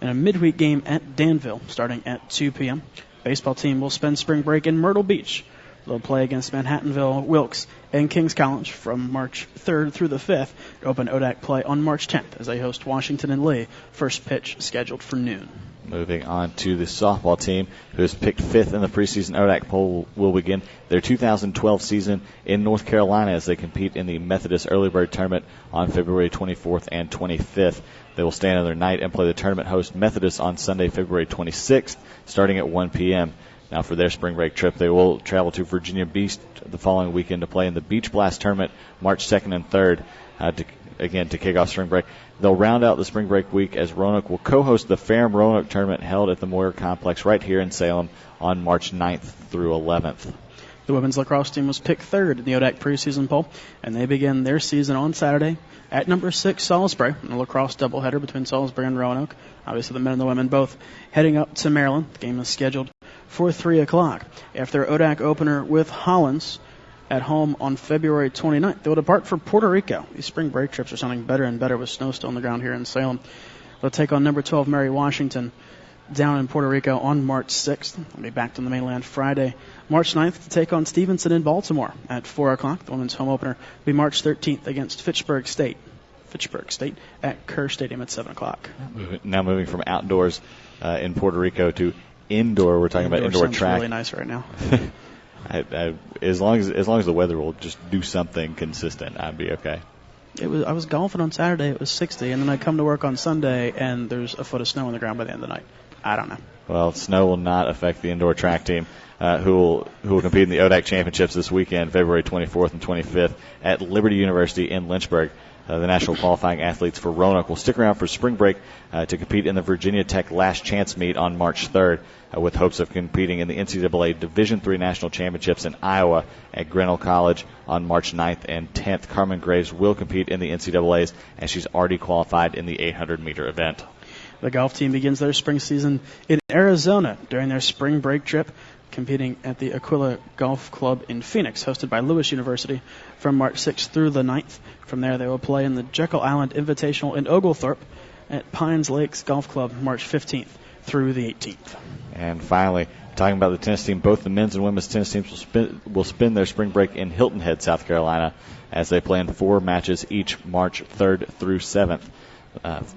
and a midweek game at Danville, starting at 2 p.m. Baseball team will spend spring break in Myrtle Beach. They'll play against Manhattanville, Wilkes, and Kings College from March 3rd through the 5th to open ODAC play on March 10th as they host Washington and Lee. First pitch scheduled for noon. Moving on to the softball team, who is picked 5th in the preseason ODAC poll, will begin their 2012 season in North Carolina as they compete in the Methodist Early Bird Tournament on February 24th and 25th. They will stay another night and play the tournament host Methodist on Sunday, February 26th, starting at 1 p.m. Now, for their spring break trip, they will travel to Virginia Beach the following weekend to play in the Beach Blast Tournament March 2nd and 3rd, to kick off spring break. They'll round out the spring break week as Roanoke will co-host the Ferrum Roanoke Tournament held at the Moyer Complex right here in Salem on March 9th through 11th. The women's lacrosse team was picked 3rd in the ODAC preseason poll, and they begin their season on Saturday at number 6 Salisbury, in a lacrosse doubleheader between Salisbury and Roanoke. Obviously, the men and the women both heading up to Maryland. The game is scheduled for 3 o'clock. After ODAC opener with Hollins at home on February 29th, they will depart for Puerto Rico. These spring break trips are sounding better and better with snow still on the ground here in Salem. They'll take on number 12 Mary Washington down in Puerto Rico on March 6th. They'll be back to the mainland Friday, March 9th, to take on Stevenson in Baltimore at 4 o'clock. The women's home opener will be March 13th against Fitchburg State at Kerr Stadium at 7 o'clock. Now moving from outdoors in Puerto Rico to indoor. We're talking about indoor track. Really nice right now. As long as the weather will just do something consistent, I'd be okay. I was golfing on Saturday. It was 60, and then I come to work on Sunday, and there's a foot of snow on the ground by the end of the night. I don't know. Well, snow will not affect the indoor track team, who will compete in the ODAC championships this weekend, February 24th and 25th at Liberty University in Lynchburg. The national qualifying athletes for Roanoke will stick around for spring break to compete in the Virginia Tech Last Chance meet on March 3rd, with hopes of competing in the NCAA Division III National Championships in Iowa at Grinnell College on March 9th and 10th. Carmen Graves will compete in the NCAAs, and she's already qualified in the 800-meter event. The golf team begins their spring season in Arizona during their spring break trip, competing at the Aquila Golf Club in Phoenix, hosted by Lewis University, from March 6th through the 9th. From there, they will play in the Jekyll Island Invitational in Oglethorpe at Pines Lakes Golf Club, March 15th through the 18th. And finally, talking about the tennis team, both the men's and women's tennis teams will spend their spring break in Hilton Head, South Carolina, as they play in 4 matches each March 3rd through 7th.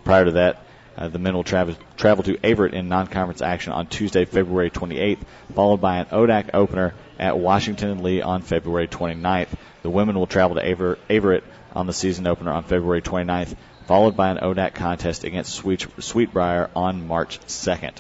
Prior to that, the men will travel to Avert in non-conference action on Tuesday, February 28th, followed by an ODAC opener at Washington and Lee on February 29th. The women will travel to Averett on the season opener on February 29th, followed by an ODAC contest against Sweetbriar on March 2nd.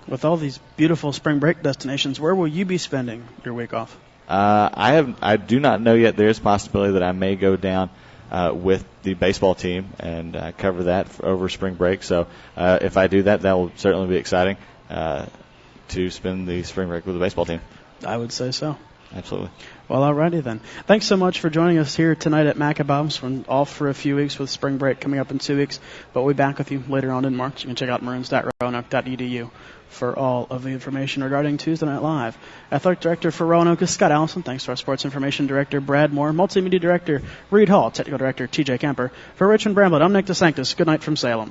With all these beautiful spring break destinations, where will you be spending your week off? I do not know yet. There is a possibility that I may go down with the baseball team and cover that over spring break. So if I do that, that will certainly be exciting to spend the spring break with the baseball team. I would say so. Absolutely. Well, alrighty then. Thanks so much for joining us here tonight at Mac and Bob's. We're off for a few weeks with spring break coming up in 2 weeks, but we'll be back with you later on in March. You can check out maroons.roanoke.edu for all of the information regarding Tuesday Night Live. Athletic Director for Roanoke is Scott Allison. Thanks to our Sports Information Director, Brad Moore. Multimedia Director, Reed Hall. Technical Director, TJ Kemper. For Richmond Bramblett, I'm Nick DeSanctis. Good night from Salem.